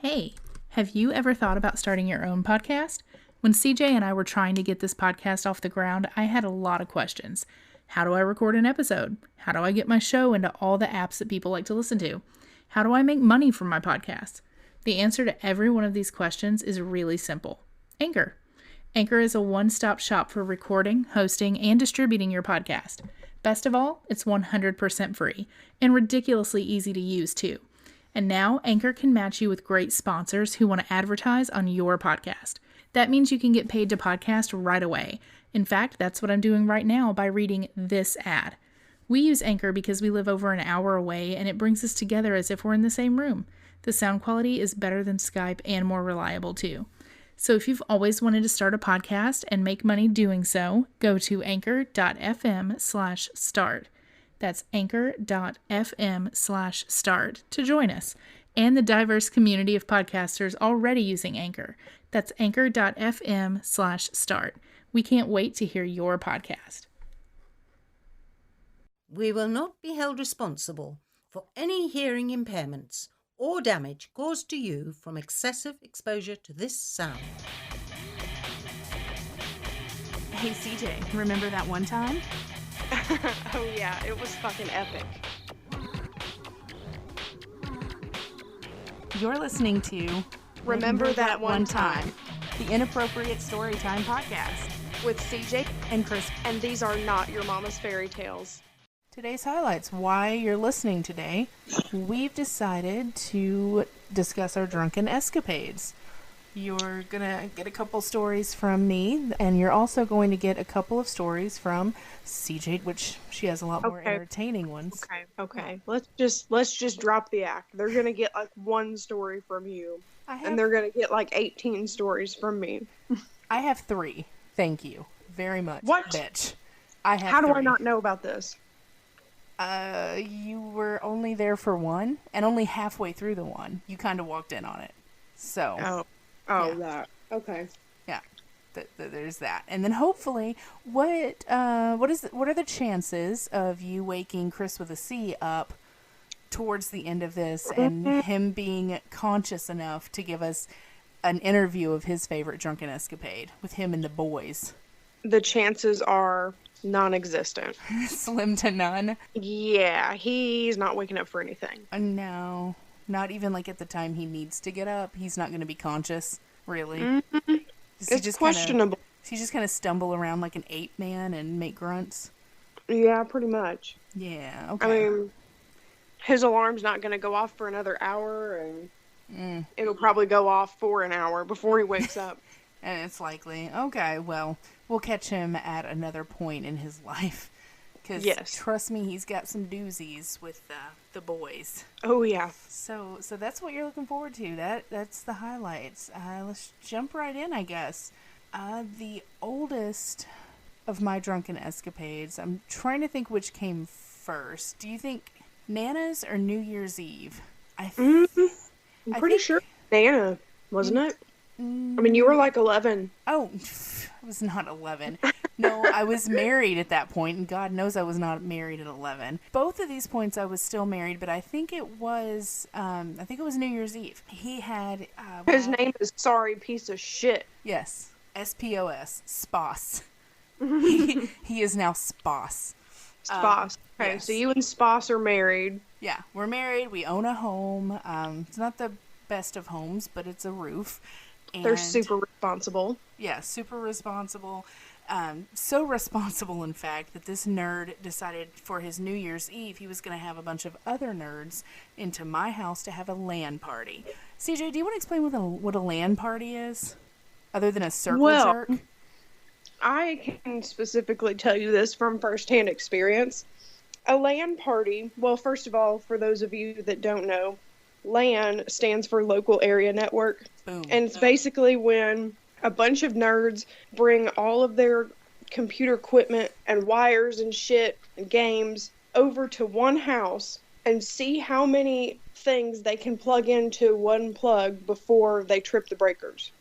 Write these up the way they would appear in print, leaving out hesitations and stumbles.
Hey, have you ever thought about starting your own podcast? When CJ and I were trying to get this podcast off the ground, I had a lot of questions. How do I record an episode? How do I get my show into all the apps that people like to listen to? How do I make money from my podcast? The answer to every one of these questions is really simple. Anchor. Anchor is a one-stop shop for recording, hosting, and distributing your podcast. Best of all, it's 100% free and ridiculously easy to use too. And now Anchor can match you with great sponsors who want to advertise on your podcast. That means you can get paid to podcast right away. In fact, that's what I'm doing right now by reading this ad. We use Anchor because we live over an hour away and it brings us together as if we're in the same room. The sound quality is better than Skype and more reliable too. So if you've always wanted to start a podcast and make money doing so, go to anchor.fm/start. That's anchor.fm/start to join us and the diverse community of podcasters already using Anchor. That's anchor.fm/start. We can't wait to hear your podcast. We will not be held responsible for any hearing impairments or damage caused to you from excessive exposure to this sound. Hey CJ, remember that one time? Oh yeah, it was fucking epic. You're listening to Remember That One Time, the Inappropriate Storytime Podcast with CJ and Chris. and these are not your mama's fairy tales. Today's highlights, why you're listening today. We've decided to discuss our drunken escapades. You're gonna get a couple stories from me, and you're also going to get a couple of stories from CJ, which she has a lot more entertaining ones. Okay. Let's just drop the act. They're gonna get like one story from you, and they're gonna get like 18 stories from me. I have 3. Thank you very much. What? Bitch. I have How do 3. I not know about this? You were only there for one, and only halfway through the one, you kind of walked in on it. So. Oh, yeah. that. Okay. Yeah, there's that, and then hopefully, what are the chances of you waking Chris with a C up towards the end of this, and him being conscious enough to give us an interview of his favorite drunken escapade with him and the boys? The chances are non-existent. Slim to none. Yeah, he's not waking up for anything. No. Not even like at the time he needs to get up. He's not going to be conscious, really. Mm-hmm. It's questionable. Does he just kind of stumble around like an ape man and make grunts? Yeah, pretty much. Yeah, okay. I mean, his alarm's not going to go off for another hour, and it'll probably go off for an hour before he wakes up. And it's likely. Okay, well, we'll catch him at another point in his life. Because, trust me, he's got some doozies with the boys. Oh, yeah. So that's what you're looking forward to. That's the highlights. Let's jump right in, I guess. The oldest of my drunken escapades, I'm trying to think which came first. Do you think Nana's or New Year's Eve? I'm pretty sure Nana, wasn't it? I mean, you were like 11. Oh, I was not 11. No, I was married at that point, and God knows I was not married at 11. Both of these points I was still married, but I think it was New Year's Eve. He had... His name is Sorry Piece of Shit. Yes. S-P-O-S. Sposs. He is now Sposs. Sposs. Okay, yes. So you and Sposs are married. Yeah, we're married. We own a home. It's not the best of homes, but it's a roof. And they're super responsible. Yeah, super responsible. So responsible, in fact, that this nerd decided for his New Year's Eve he was going to have a bunch of other nerds into my house to have a LAN party. CJ, do you want to explain what a LAN party is? Other than a circle jerk? I can specifically tell you this from firsthand experience. A LAN party, well, first of all, for those of you that don't know, LAN stands for Local Area Network. Boom. And it's basically when a bunch of nerds bring all of their computer equipment and wires and shit and games over to one house and see how many things they can plug into one plug before they trip the breakers.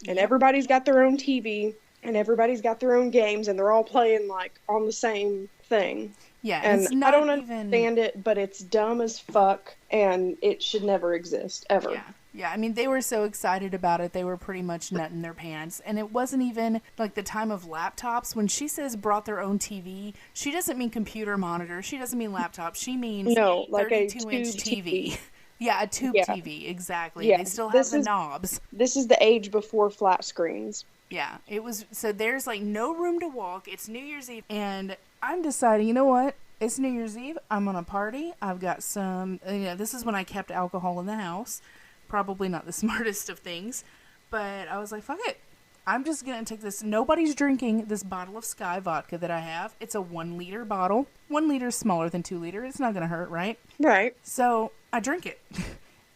And everybody's got their own TV and everybody's got their own games and they're all playing like on the same thing. Yeah, and I don't understand it, but it's dumb as fuck and it should never exist ever. Yeah, I mean, they were so excited about it, they were pretty much nutting their pants. And it wasn't even like the time of laptops. When she says brought their own TV, she doesn't mean computer monitor. She doesn't mean laptop. She means No, like a 32-inch tube TV. Yeah, a tube Yeah. TV, exactly. Yeah, They still have this the is- knobs. This is the age before flat screens. Yeah, it was, so there's like no room to walk. It's New Year's Eve, and I'm deciding, you know what? It's New Year's Eve. I'm on a party. I've got some, this is when I kept alcohol in the house. Probably not the smartest of things, but I was like, fuck it. I'm just going to take this. Nobody's drinking this bottle of Sky vodka that I have. It's a 1 liter bottle. 1 liter is smaller than 2 liter. It's not going to hurt, right? Right. So I drink it.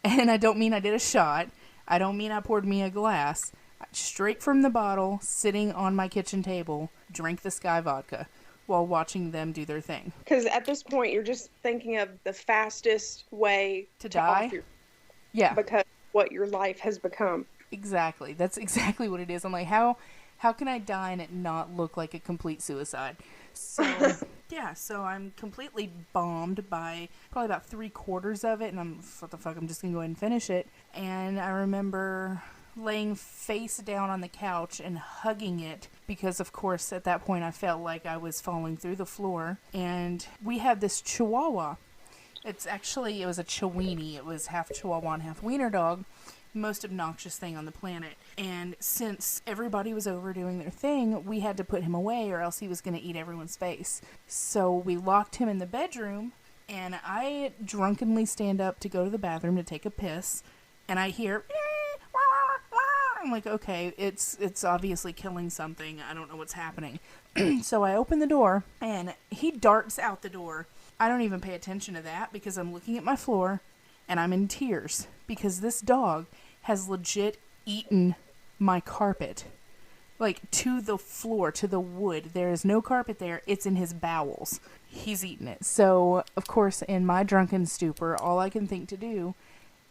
And I don't mean I did a shot. I don't mean I poured me a glass. Straight from the bottle, sitting on my kitchen table, drank the Sky vodka while watching them do their thing. Because at this point, you're just thinking of the fastest way To die? off your, Yeah, because what your life has become. exactly. That's exactly what it is. I'm like, how can I die and it not look like a complete suicide? So, yeah, so I'm completely bombed by probably about 3/4 of it, and what the fuck, I'm just going to go ahead and finish it. And I remember laying face down on the couch and hugging it because, of course, at that point I felt like I was falling through the floor. And we had this Chihuahua. It was a Chiweenie. It was half Chihuahua and half wiener dog. Most obnoxious thing on the planet. And since everybody was over doing their thing, we had to put him away or else he was going to eat everyone's face. So we locked him in the bedroom, and I drunkenly stand up to go to the bathroom to take a piss, and I hear, I'm like, okay, it's obviously killing something. I don't know what's happening. So I open the door, and he darts out the door. I don't even pay attention to that because I'm looking at my floor, and I'm in tears because this dog has legit eaten my carpet. Like, to the floor, to the wood. There is no carpet there. It's in his bowels. He's eaten it. So, of course, in my drunken stupor, all I can think to do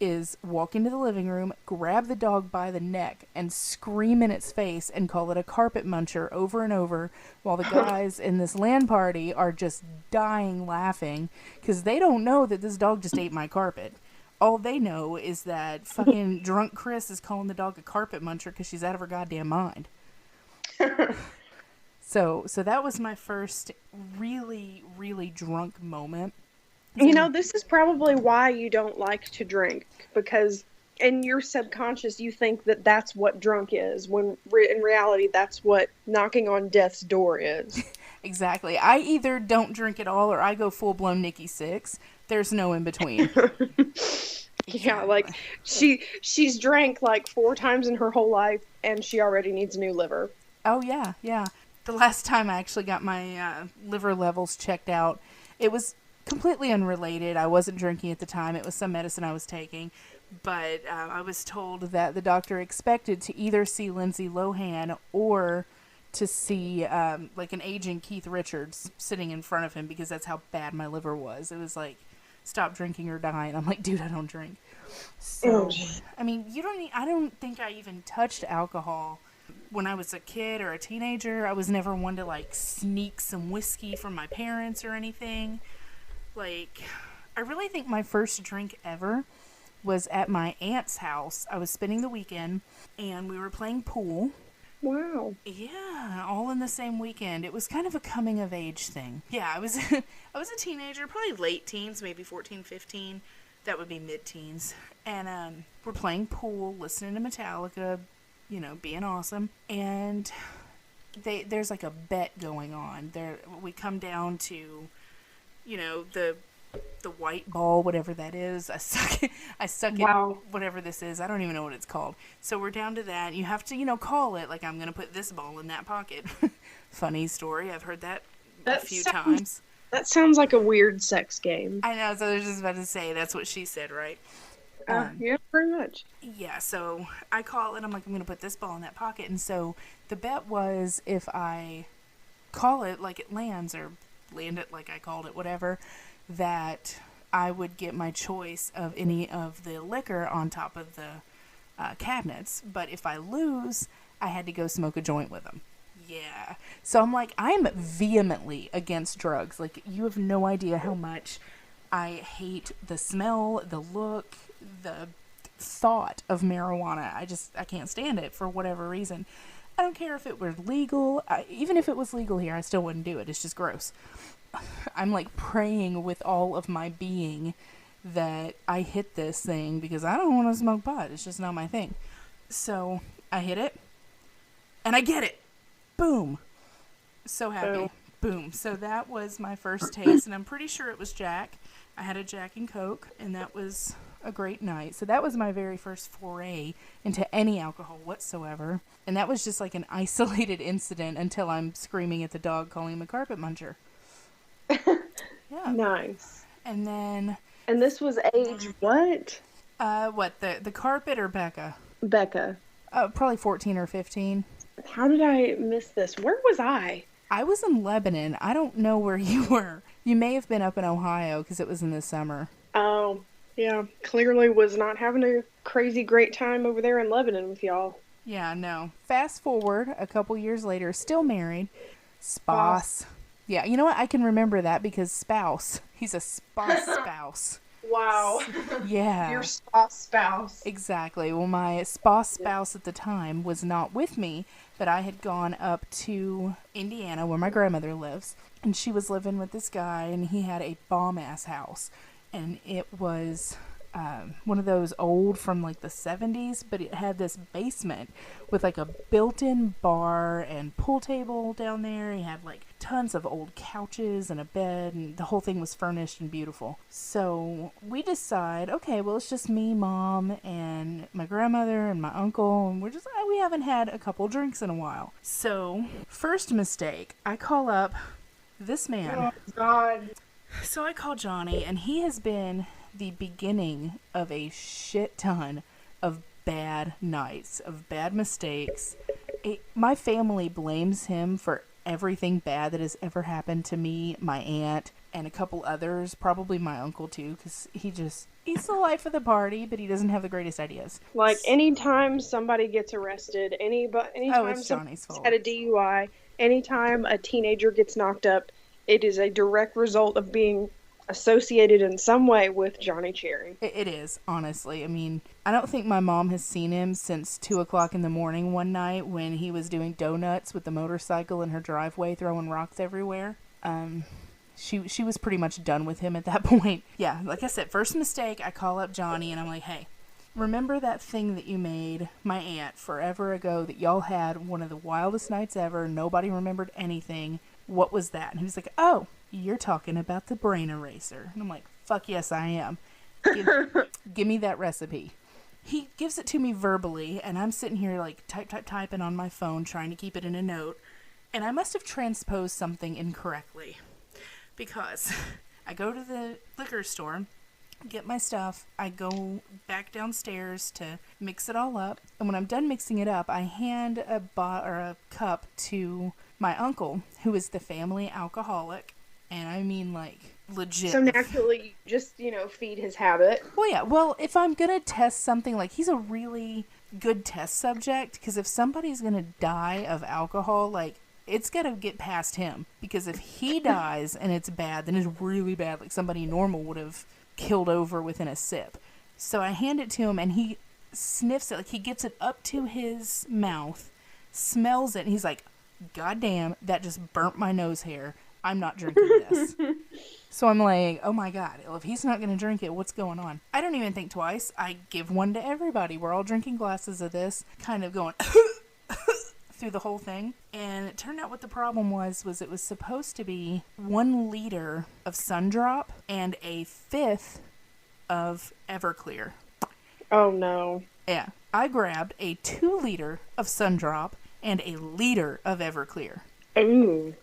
is walk into the living room, grab the dog by the neck, and scream in its face and call it a carpet muncher over and over while the guys in this LAN party are just dying laughing because they don't know that this dog just ate my carpet. All they know is that fucking drunk Chris is calling the dog a carpet muncher because she's out of her goddamn mind. So that was my first really, really drunk moment. You know, this is probably why you don't like to drink, because in your subconscious you think that that's what drunk is, when in reality that's what knocking on death's door is. Exactly. I either don't drink at all or I go full-blown Nikki Sixx. There's no in between. Yeah, like she's drank like 4 times in her whole life and she already needs a new liver. Oh, yeah, yeah. The last time I actually got my liver levels checked out, it was completely unrelated. I wasn't drinking at the time. It was some medicine I was taking. But I was told that the doctor expected to either see Lindsay Lohan or to see like an aging Keith Richards sitting in front of him because that's how bad my liver was. It was like, stop drinking or die. And I'm like, dude, I don't drink. So, I mean, I don't think I even touched alcohol when I was a kid or a teenager. I was never one to like sneak some whiskey from my parents or anything. Like, I really think my first drink ever was at my aunt's house. I was spending the weekend and we were playing pool. Wow. Yeah, all in the same weekend. It was kind of a coming of age thing. Yeah, I was I was a teenager, probably late teens, maybe 14, 15. That would be mid-teens. And we're playing pool, listening to Metallica, being awesome. And there's like a bet going on. We come down to, the white ball, whatever that is. I suck Wow. it, whatever this is. I don't even know what it's called. So we're down to that. You have to, call it like I'm going to put this ball in that pocket. Funny story. I've heard that a few times. That sounds like a weird sex game. I know. So I was just about to say, that's what she said, right? Yeah, pretty much. Yeah, so I call it, I'm like, I'm going to put this ball in that pocket. And so the bet was if I call it like it lands, or land it like I called it, whatever, that I would get my choice of any of the liquor on top of the cabinets. But if I lose, I had to go smoke a joint with them. Yeah. So I'm like, I'm vehemently against drugs. Like, you have no idea how much I hate the smell, the look, the thought of marijuana. I can't stand it for whatever reason. I don't care if it were legal. Even if it was legal here, I still wouldn't do it. It's just gross. I'm like praying with all of my being that I hit this thing because I don't want to smoke pot. It's just not my thing. So I hit it and I get it. Boom. So happy. Boom. So that was my first taste, and I'm pretty sure it was Jack. I had a Jack and Coke, and that was a great night. So that was my very first foray into any alcohol whatsoever. And that was just like an isolated incident until I'm screaming at the dog, calling him a carpet muncher. Yeah. Nice. And then... And this was age what? What, the carpet or Becca? Becca. Probably 14 or 15. How did I miss this? Where was I? I was in Lebanon. I don't know where you were. You may have been up in Ohio because it was in the summer. Oh, yeah. Clearly was not having a crazy great time over there in Lebanon with y'all. Yeah, no. Fast forward a couple years later, still married. Spouse. Yeah, you know what? I can remember that because spouse. He's a spouse. Wow. Yeah. Your spouse. Exactly. Well, my spouse at the time was not with me, but I had gone up to Indiana where my grandmother lives, and she was living with this guy, and he had a bomb-ass house, and it was one of those old from like the 70s, but it had this basement with like a built-in bar and pool table down there. He had like tons of old couches and a bed, and the whole thing was furnished and beautiful. So we decide, okay, well, it's just me, Mom, and my grandmother and my uncle, and we haven't had a couple drinks in a while. So first mistake, I call up this man. Oh, God. So I call Johnny, and he has been the beginning of a shit ton of bad nights, of bad mistakes. My family blames him for everything bad that has ever happened to me, my aunt, and a couple others, probably my uncle too, because he's the life of the party, but he doesn't have the greatest ideas. Like, anytime somebody gets arrested, anytime it's Johnny's fault. Had a DUI, anytime a teenager gets knocked up, it is a direct result of being associated in some way with Johnny Cherry. It is, honestly. I mean, I don't think my mom has seen him since 2 o'clock in the morning one night when he was doing donuts with the motorcycle in her driveway, throwing rocks everywhere. She was pretty much done with him at that point. Yeah, like I said, first mistake, I call up Johnny and I'm like, hey, remember that thing that you made my aunt forever ago that y'all had one of the wildest nights ever, nobody remembered anything? What was that? And he was like, oh, you're talking about the brain eraser. And I'm like, fuck yes, I am. Give me that recipe. He gives it to me verbally, and I'm sitting here like typing on my phone, trying to keep it in a note. And I must have transposed something incorrectly. Because I go to the liquor store, get my stuff, I go back downstairs to mix it all up. And when I'm done mixing it up, I hand a cup to my uncle, who is the family alcoholic. And I mean, like, legit. So naturally, you just, feed his habit. Well, yeah. Well, if I'm going to test something, like, he's a really good test subject. Because if somebody's going to die of alcohol, like, it's got to get past him. Because if he dies and it's bad, then it's really bad. Like, somebody normal would have killed over within a sip. So I hand it to him, and he sniffs it. Like, he gets it up to his mouth, smells it, and he's like, God damn, that just burnt my nose hair. I'm not drinking this. So I'm like, oh my God, if he's not going to drink it, what's going on? I don't even think twice. I give one to everybody. We're all drinking glasses of this, kind of going through the whole thing. And it turned out what the problem was it was supposed to be 1 liter of Sundrop and a 1/5 of Everclear. Oh no. Yeah. I grabbed a 2 liter of Sundrop and a liter of Everclear. Ooh.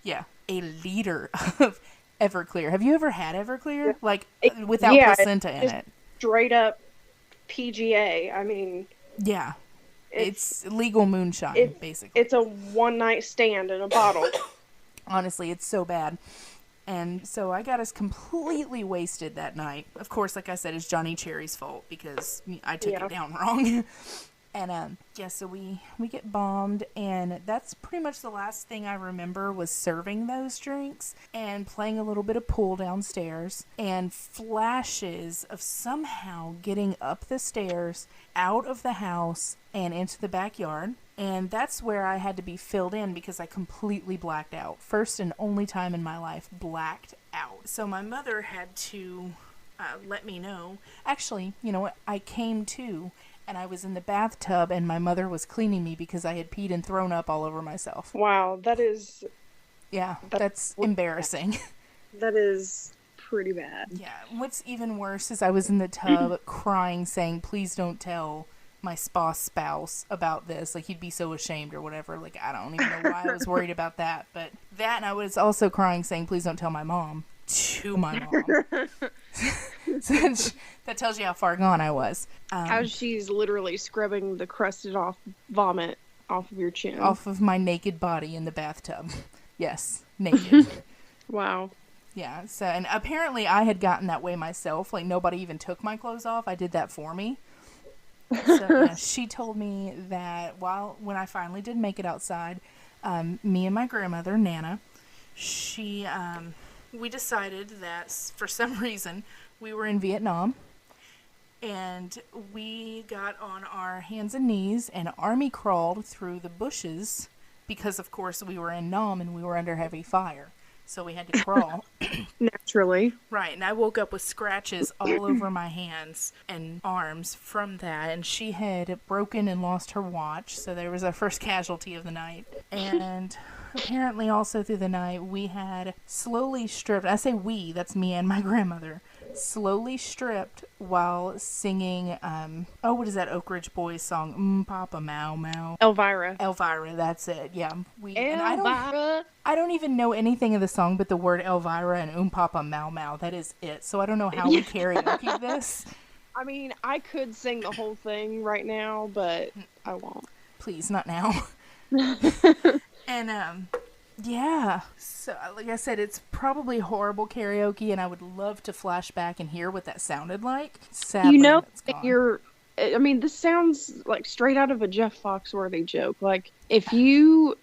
Yeah, a liter of Everclear. Have you ever had Everclear? Like, without placenta in it? Straight up PGA. I mean... Yeah. It's legal moonshine, basically. It's a one-night stand in a bottle. Honestly, it's so bad. And so I got us completely wasted that night. Of course, like I said, it's Johnny Cherry's fault because I took it down wrong. And yeah, so we get bombed, and that's pretty much the last thing I remember was serving those drinks and playing a little bit of pool downstairs, and flashes of somehow getting up the stairs, out of the house, and into the backyard. And that's where I had to be filled in because I completely blacked out. First and only time in my life, blacked out. So my mother had to let me know. Actually, you know what? I came to, and I was in the bathtub, and my mother was cleaning me because I had peed and thrown up all over myself. Wow, that is... Yeah, that's embarrassing. That is pretty bad. Yeah, what's even worse is I was in the tub crying, saying, please don't tell my spouse about this. Like, he'd be so ashamed or whatever. Like, I don't even know why I was worried about that. But that, and I was also crying, saying, please don't tell my mom. To my mom. So that tells you how far gone I was. As she's literally scrubbing the crusted off vomit off of your chin. Off of my naked body in the bathtub. Yes, naked. Wow. Yeah, so, and apparently I had gotten that way myself. Like, nobody even took my clothes off. I did that for me. So, yeah, she told me that when I finally did make it outside, me and my grandmother, Nana, we decided that for some reason we were in Vietnam, and we got on our hands and knees and army crawled through the bushes because, of course, we were in Nam and we were under heavy fire. So we had to crawl. Naturally. Right, and I woke up with scratches all over my hands and arms from that, and she had broken and lost her watch, so there was our first casualty of the night. And apparently also through the night, we had slowly stripped, I say we, that's me and my grandmother, slowly stripped while singing, what is that Oak Ridge Boys song? Papa Mau Mau. Elvira, that's it, yeah. Elvira. I don't even know anything of the song but the word Elvira and Papa Mau Mau. That is it. So I don't know how we karaoke this. I mean, I could sing the whole thing right now, but I won't. Please, not now. And, yeah. So, like I said, it's probably horrible karaoke, and I would love to flash back and hear what that sounded like. Sadly, that's gone. I mean, this sounds like straight out of a Jeff Foxworthy joke. Like, if you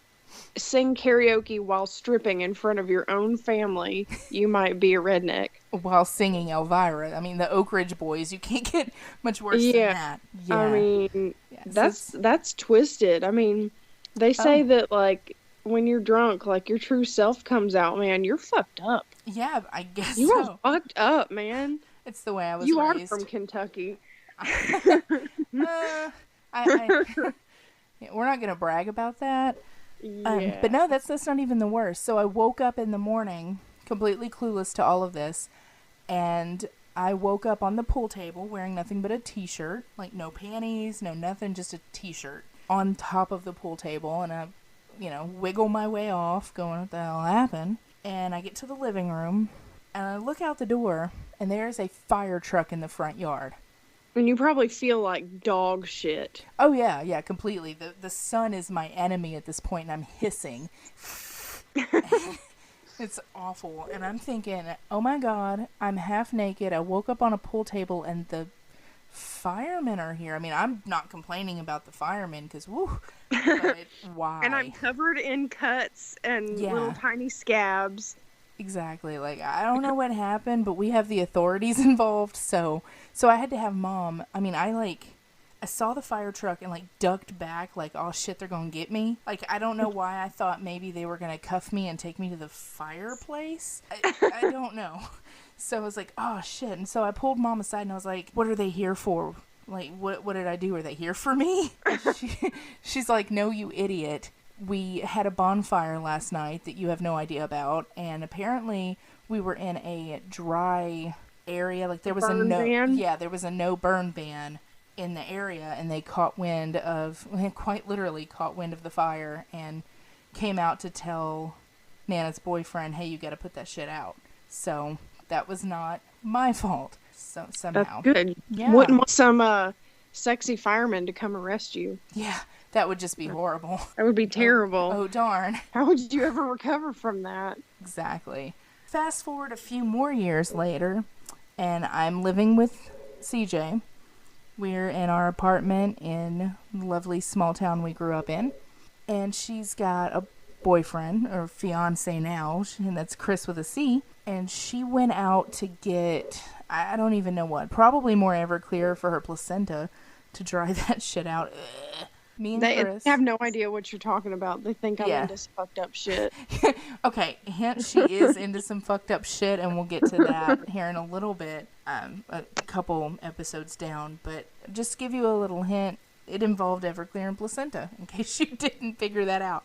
sing karaoke while stripping in front of your own family, you might be a redneck. While singing Elvira. I mean, the Oak Ridge Boys, you can't get much worse than that. Yeah. I mean, that's twisted. I mean, they say that, like, when you're drunk, like, your true self comes out, man. You're fucked up. Yeah, I guess you are fucked up, man. It's the way I was raised. You are from Kentucky. Yeah, we're not going to brag about that. Yeah. But no, that's not even the worst. So I woke up in the morning completely clueless to all of this, and I woke up on the pool table wearing nothing but a t-shirt, like no panties, no nothing, just a t-shirt on top of the pool table, and I, wiggle my way off, going, what the hell happened? And I get to the living room, and I look out the door, and there's a fire truck in the front yard. And you probably feel like dog shit. Oh, yeah, completely. The sun is my enemy at this point, and I'm hissing. It's awful. And I'm thinking, oh my God, I'm half naked. I woke up on a pool table, and the firemen are here. I mean, I'm not complaining about the firemen, because, woo, but why? And I'm covered in cuts and little tiny scabs. Exactly. Like, I don't know what happened, but we have the authorities involved, so I had to have Mom. I mean, I saw the fire truck and, ducked back, like, oh, shit, they're gonna get me. Like, I don't know why I thought maybe they were gonna cuff me and take me to the fireplace. I don't know. So I was like, oh, shit. And so I pulled Mom aside, and I was like, what are they here for? Like, what did I do? Are they here for me? She's like, no, you idiot. We had a bonfire last night that you have no idea about, and apparently we were in a dry area. Like, there was there was a no burn ban in the area, and they quite literally caught wind of the fire and came out to tell Nana's boyfriend, hey, you got to put that shit out. So that was not my fault. So somehow. That's good. Yeah. Wouldn't want some sexy fireman to come arrest you. Yeah. That would just be horrible. That would be terrible. Oh, darn. How would you ever recover from that? Exactly. Fast forward a few more years later, and I'm living with CJ, We're in our apartment in the lovely small town we grew up in. And she's got a boyfriend, or fiance now, and that's Chris with a C. And she went out to get, I don't even know what, probably more Everclear for her placenta to dry that shit out. Ugh. Me and They Chris have no idea what you're talking about. They think I'm Yeah. into fucked up shit. Okay, hint, she is into some fucked up shit, and we'll get to that here in a little bit, a couple episodes down, but just to give you a little hint, it involved Everclear and placenta, in case you didn't figure that out.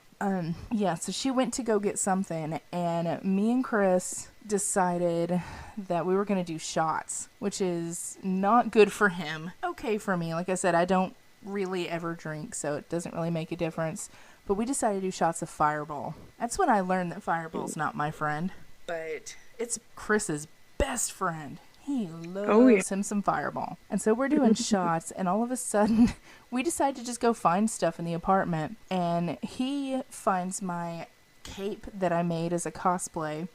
Yeah, so she went to go get something, and me and Chris decided that we were going to do shots, which is not good for him. Okay for me. Like I said, I don't really ever drink, so it doesn't really make a difference. But we decided to do shots of Fireball. That's when I learned that Fireball's not my friend, but it's Chris's best friend. He loves him some Fireball. And so we're doing shots, and all of a sudden, we decide to just go find stuff in the apartment. And he finds my cape that I made as a cosplay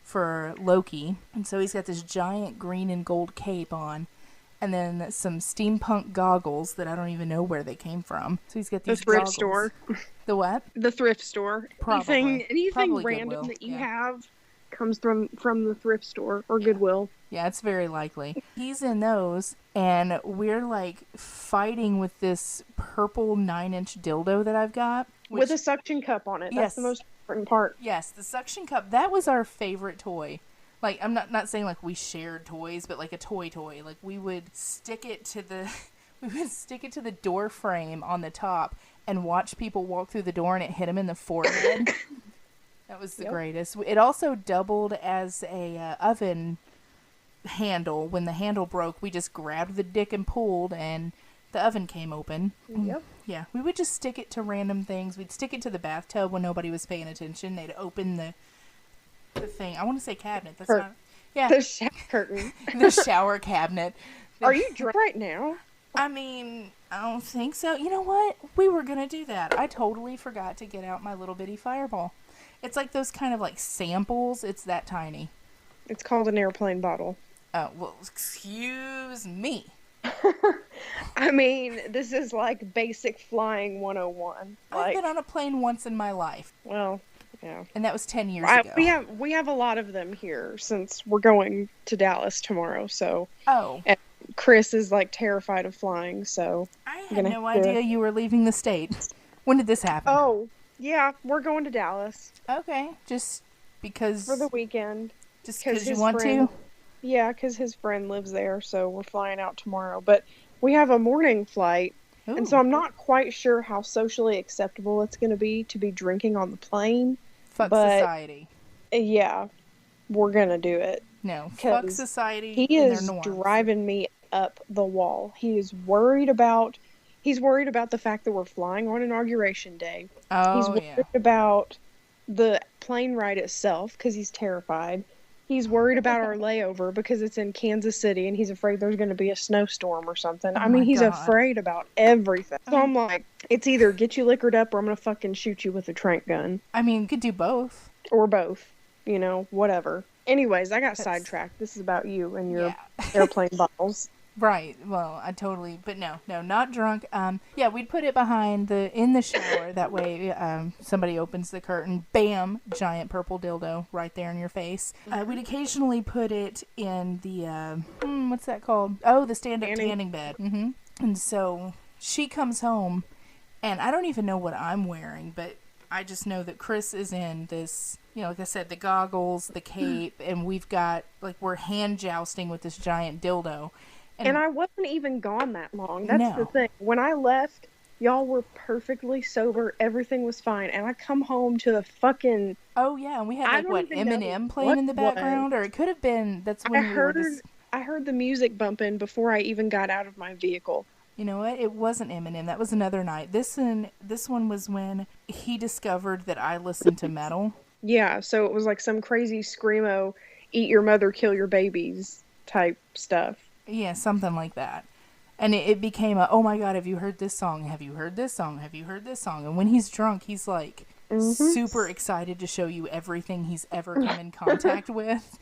for Loki. And so he's got this giant green and gold cape on. And then some steampunk goggles that I don't even know where they came from. So he's got these The thrift goggles. store. The what? The thrift store. Probably. Anything Probably random Goodwill, that you yeah. have comes from the thrift store or Goodwill. Yeah, it's very likely. He's in those, and we're like fighting with this purple 9-inch dildo that I've got. With a suction cup on it. Yes. That's the most important part. Yes, the suction cup. That was our favorite toy. Like, I'm not saying like we shared toys, but like a toy. Like we would stick it to the door frame on the top and watch people walk through the door and it hit them in the forehead. That was the greatest. It also doubled as a oven handle. When the handle broke, we just grabbed the dick and pulled, and the oven came open. Yep. Yeah, we would just stick it to random things. We'd stick it to the bathtub when nobody was paying attention. They'd open the thing. I want to say cabinet. That's not. Yeah, The shower curtain. the shower cabinet. Are you drunk right now? I mean, I don't think so. You know what? We were gonna do that. I totally forgot to get out my little bitty Fireball. It's like those kind of like samples. It's that tiny. It's called an airplane bottle. Oh, well, excuse me. I mean, this is like basic flying 101. I've Like, been on a plane once in my life, well, yeah. and that was 10 years ago. We have a lot of them here since we're going to Dallas tomorrow. So Oh, and Chris is like terrified of flying. So I had gonna no have to- idea you were leaving the state. When did this happen? oh yeah, we're going to Dallas Okay, just because. for the weekend. Just 'cause because you his want friend- to. Yeah, because his friend lives there, so we're flying out tomorrow. But we have a morning flight, and so Ooh. I'm not quite sure how socially acceptable it's going to be drinking on the plane. Fuck but- society. Yeah, we're going to do it. No, fuck 'Cause society. He and is their norms. driving me up the wall. He's worried about the fact that we're flying on Inauguration Day. He's Oh worried yeah. about the plane ride itself because he's terrified. He's worried about our layover because it's in Kansas City and he's afraid there's going to be a snowstorm or something. Oh I mean, my he's God. afraid about everything. So I'm like, it's either get you liquored up or I'm going to fucking shoot you with a trank gun. I mean, you could do both. Or both. You know, whatever. Anyways, I got sidetracked. This is about you and your Yeah. airplane bottles. Right. Well, I totally, but no, not drunk. Yeah, we'd put it behind in the shower. That way, somebody opens the curtain, bam, giant purple dildo right there in your face. We'd occasionally put it in the, what's that called? Oh, the stand-up tanning bed. Mm-hmm. And so she comes home, and I don't even know what I'm wearing, but I just know that Chris is in this, you know, like I said, the goggles, the cape, and we're hand jousting with this giant dildo. And I wasn't even gone that long. That's the No. thing. When I left, y'all were perfectly sober. Everything was fine. And I come home to the fucking... Oh yeah, and we had I like don't what even know Eminem playing what in the was. background, or it could have been that's when we were just. I heard the music bumping before I even got out of my vehicle. You know what? It wasn't Eminem. That was another night. This one was when he discovered that I listened to metal. Yeah, so it was like some crazy screamo, eat your mother, kill your babies type stuff. Yeah, something like that. And it became oh my God, have you heard this song? Have you heard this song? Have you heard this song? And when he's drunk, he's like super excited to show you everything he's ever come in contact with.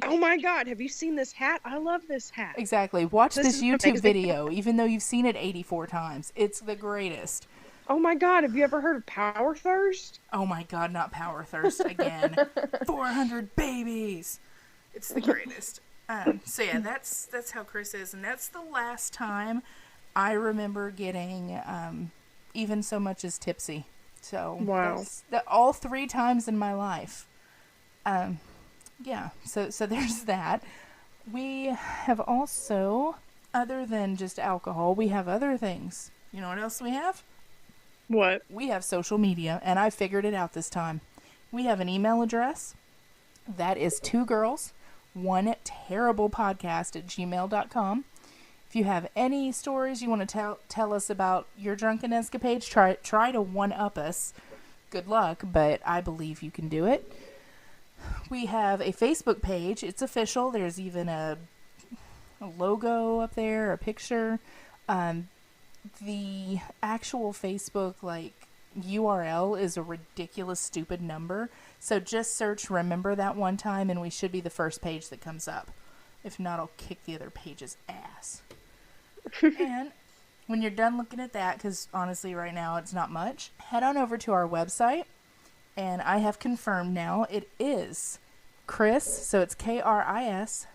Oh my God, have you seen this hat? I love this hat. Exactly. Watch This this is YouTube amazing. video, even though you've seen it 84 times. It's the greatest. Oh my God, have you ever heard of Power Thirst? Oh my God, not Power Thirst again. 400 babies. It's the greatest. So yeah, that's how Chris is, and that's the last time I remember getting even so much as tipsy. So Wow. that's all 3 times in my life. Yeah. So there's that. We have also, other than just alcohol, we have other things. You know what else we have? What? We have social media, and I figured it out this time. We have an email address. That is 2girls1terriblepodcast@gmail.com. If you have any stories you want to tell us about your drunken escapades, try to one-up us. Good luck, but I believe you can do it. We have a Facebook page. It's official. There's even a logo up there, a picture. The actual Facebook URL is a ridiculous, stupid number. So just search "Remember That One Time" and we should be the first page that comes up. If not, I'll kick the other page's ass. And when you're done looking at that, because honestly right now it's not much, head on over to our website. And I have confirmed now it is Chris, so it's KRIS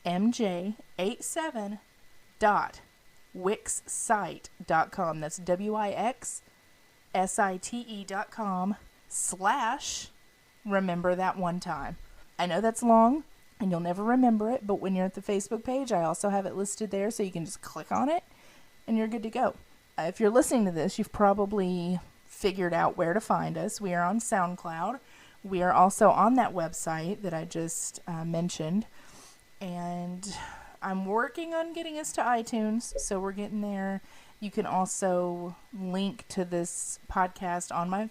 10MJ87.wixsite.com. That's WIXSITE.com/remember that one time. I know that's long and you'll never remember it, but when you're at the Facebook page, I also have it listed there so you can just click on it and you're good to go. If you're listening to this, you've probably figured out where to find us. We are on SoundCloud. We are also on that website that I just mentioned. And I'm working on getting us to iTunes, so we're getting there. You can also link to this podcast on my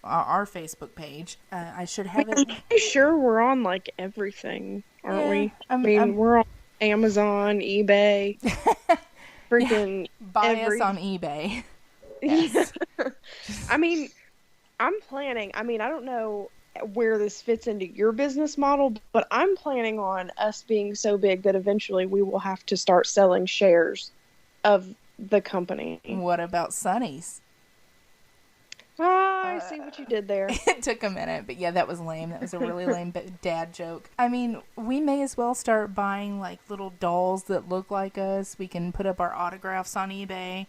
our Facebook page. I should have it. I'm sure we're on everything, aren't we? We're on Amazon, eBay, freaking buy us on eBay. Yes. I'm planning. I don't know where this fits into your business model, but I'm planning on us being so big that eventually we will have to start selling shares of the company. What about Sonny's? I see what you did there. It took a minute, but yeah, that was lame. That was a really lame dad joke. We may as well start buying little dolls that look like us. We can put up our autographs on eBay.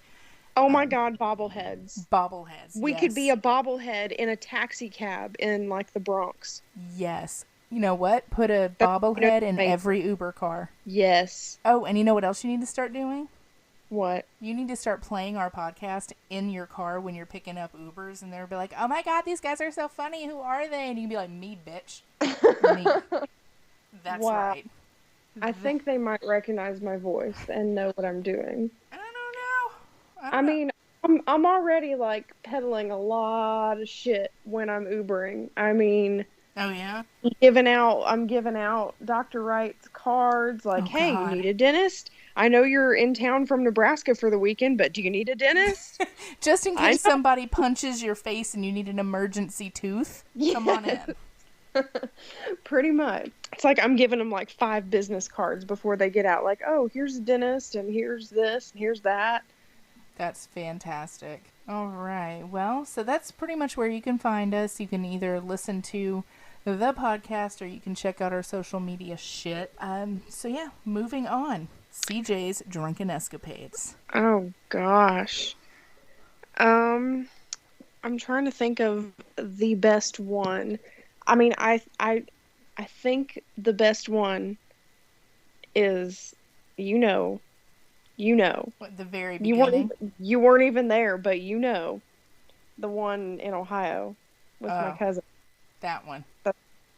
Oh my God, bobbleheads. Bobbleheads, We could be a bobblehead in a taxi cab in the Bronx. Yes. You know what? Put a bobblehead in every Uber car. Yes. Oh, and you know what else you need to start doing? What? You need to start playing our podcast in your car when you're picking up Ubers, and they'll be like, "Oh my God, these guys are so funny. Who are they?" And you can be like, "Me, bitch." Me. That's wow. right. I think they might recognize my voice and know what I'm doing. I don't know. I'm already peddling a lot of shit when I'm Ubering. Oh yeah. I'm giving out Dr. Wright's cards. Hey, God. You need a dentist? I know you're in town from Nebraska for the weekend, but do you need a dentist? Just in case somebody punches your face and you need an emergency tooth, come on in. Pretty much. It's I'm giving them 5 business cards before they get out. Oh, here's a dentist, and here's this, and here's that. That's fantastic. All right. Well, so that's pretty much where you can find us. You can either listen to the podcast or you can check out our social media shit. So yeah, moving on. CJ's Drunken Escapades. Oh gosh. I'm trying to think of the best one. I think the best one is What, the very beginning? You weren't even there, but the one in Ohio with my cousin. That one.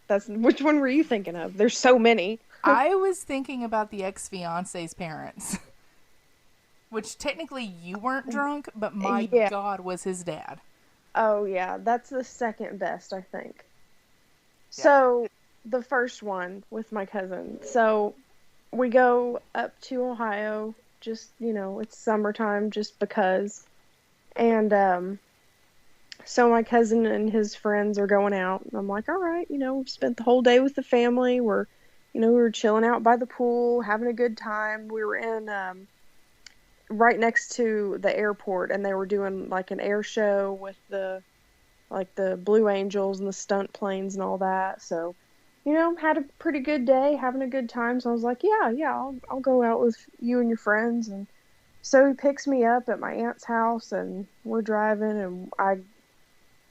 That's which one were you thinking of? There's so many. I was thinking about the ex-fiance's parents. Which technically you weren't drunk, but my God was his dad. Oh yeah, that's the second best, I think. Yeah. So the first one with my cousin. So we go up to Ohio, just it's summertime, just because. And So my cousin and his friends are going out, and I'm like, all right, we've spent the whole day with the family. We were chilling out by the pool, having a good time. We were in right next to the airport, and they were doing like an air show with the Blue Angels and the stunt planes and all that. So, had a pretty good day, having a good time. So I was like, yeah, I'll go out with you and your friends. And so he picks me up at my aunt's house, and we're driving, and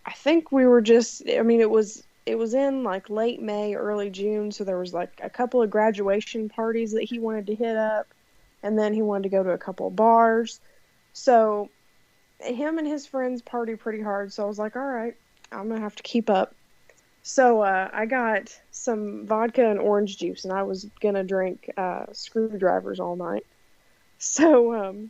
I think we were just, I mean, it was in like late May, early June, so there was like a couple of graduation parties that he wanted to hit up, and then he wanted to go to a couple of bars. So him and his friends party pretty hard, so I was like, all right, I'm gonna have to keep up. So I got some vodka and orange juice, and I was gonna drink screwdrivers all night. So I'm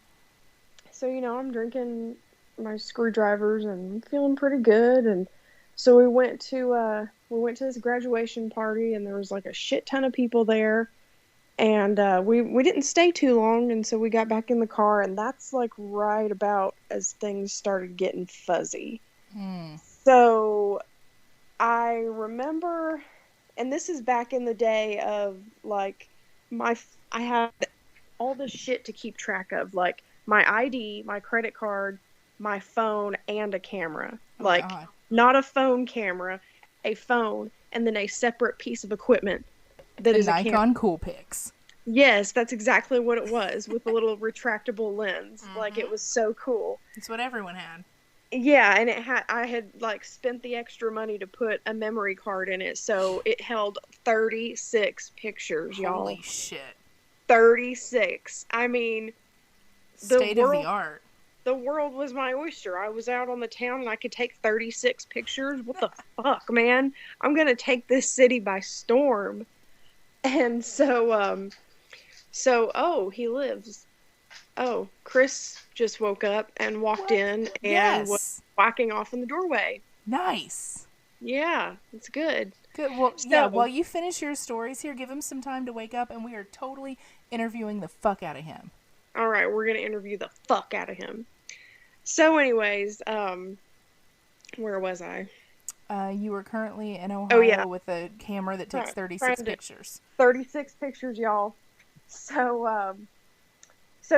drinking my screwdrivers and feeling pretty good. And so we went to this graduation party, and there was like a shit ton of people there. And we didn't stay too long, and so we got back in the car, and that's like right about as things started getting fuzzy. So I remember, and this is back in the day of like I had all this shit to keep track of, like my ID, my credit card, my phone, and a camera. Like, God. not a phone camera, a phone, and then a separate piece of equipment that The is a camera. Nikon Coolpix. Yes, that's exactly what it was, with a little retractable lens. Like, it was so cool. It's what everyone had. Yeah, and I had like spent the extra money to put a memory card in it, so it held 36 pictures, y'all. Holy shit. 36. I mean, State of the art. The world was my oyster. I was out on the town and I could take 36 pictures. What the fuck, man? I'm gonna take this city by storm. And so, he lives. Oh, Chris just woke up and walked in and was walking off in the doorway. Nice. Yeah, it's good. Good. Well, yeah, while you finish your stories here, give him some time to wake up, and we are totally interviewing the fuck out of him. All right, we're going to interview the fuck out of him. So anyways, where was I? You were currently in Ohio with a camera that takes 36 pictures. 36 pictures, y'all. So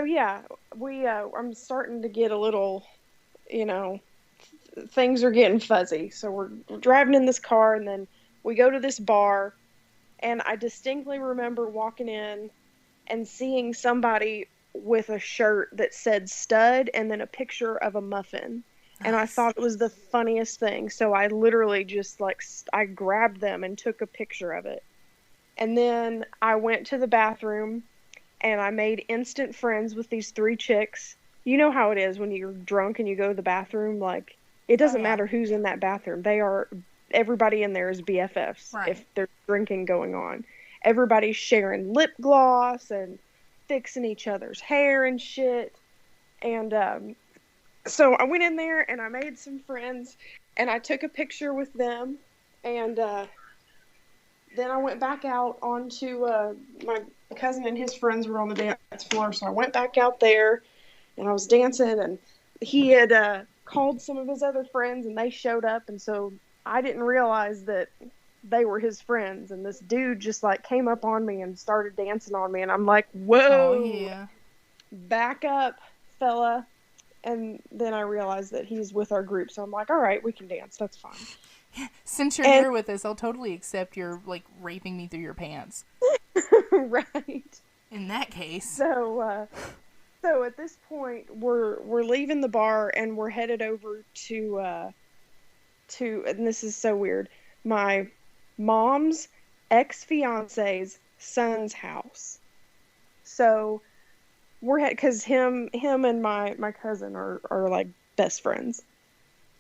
yeah, I'm starting to get a little, things are getting fuzzy. So we're driving in this car, and then we go to this bar, and I distinctly remember walking in and seeing somebody with a shirt that said stud and then a picture of a muffin. Nice. And I thought it was the funniest thing. So I literally just I grabbed them and took a picture of it. And then I went to the bathroom, and I made instant friends with these 3 chicks. You know how it is when you're drunk and you go to the bathroom, like, it doesn't matter who's in that bathroom. Everybody in there is BFFs if there's drinking going on. Everybody's sharing lip gloss and fixing each other's hair and shit. And so I went in there and I made some friends, and I took a picture with them, and then I went back out onto my cousin and his friends were on the dance floor, so I went back out there and I was dancing, and he had called some of his other friends, and they showed up, and so I didn't realize that they were his friends, and this dude just came up on me and started dancing on me, and I'm like, whoa, back up, fella. And then I realized that he's with our group, so I'm like, all right, we can dance, that's fine. Since you're here with us, I'll totally accept your raping me through your pants. Right. In that case. So at this point, we're leaving the bar, and we're headed over to and this is so weird, my mom's ex-fiance's son's house. So we're because him and my cousin are like best friends,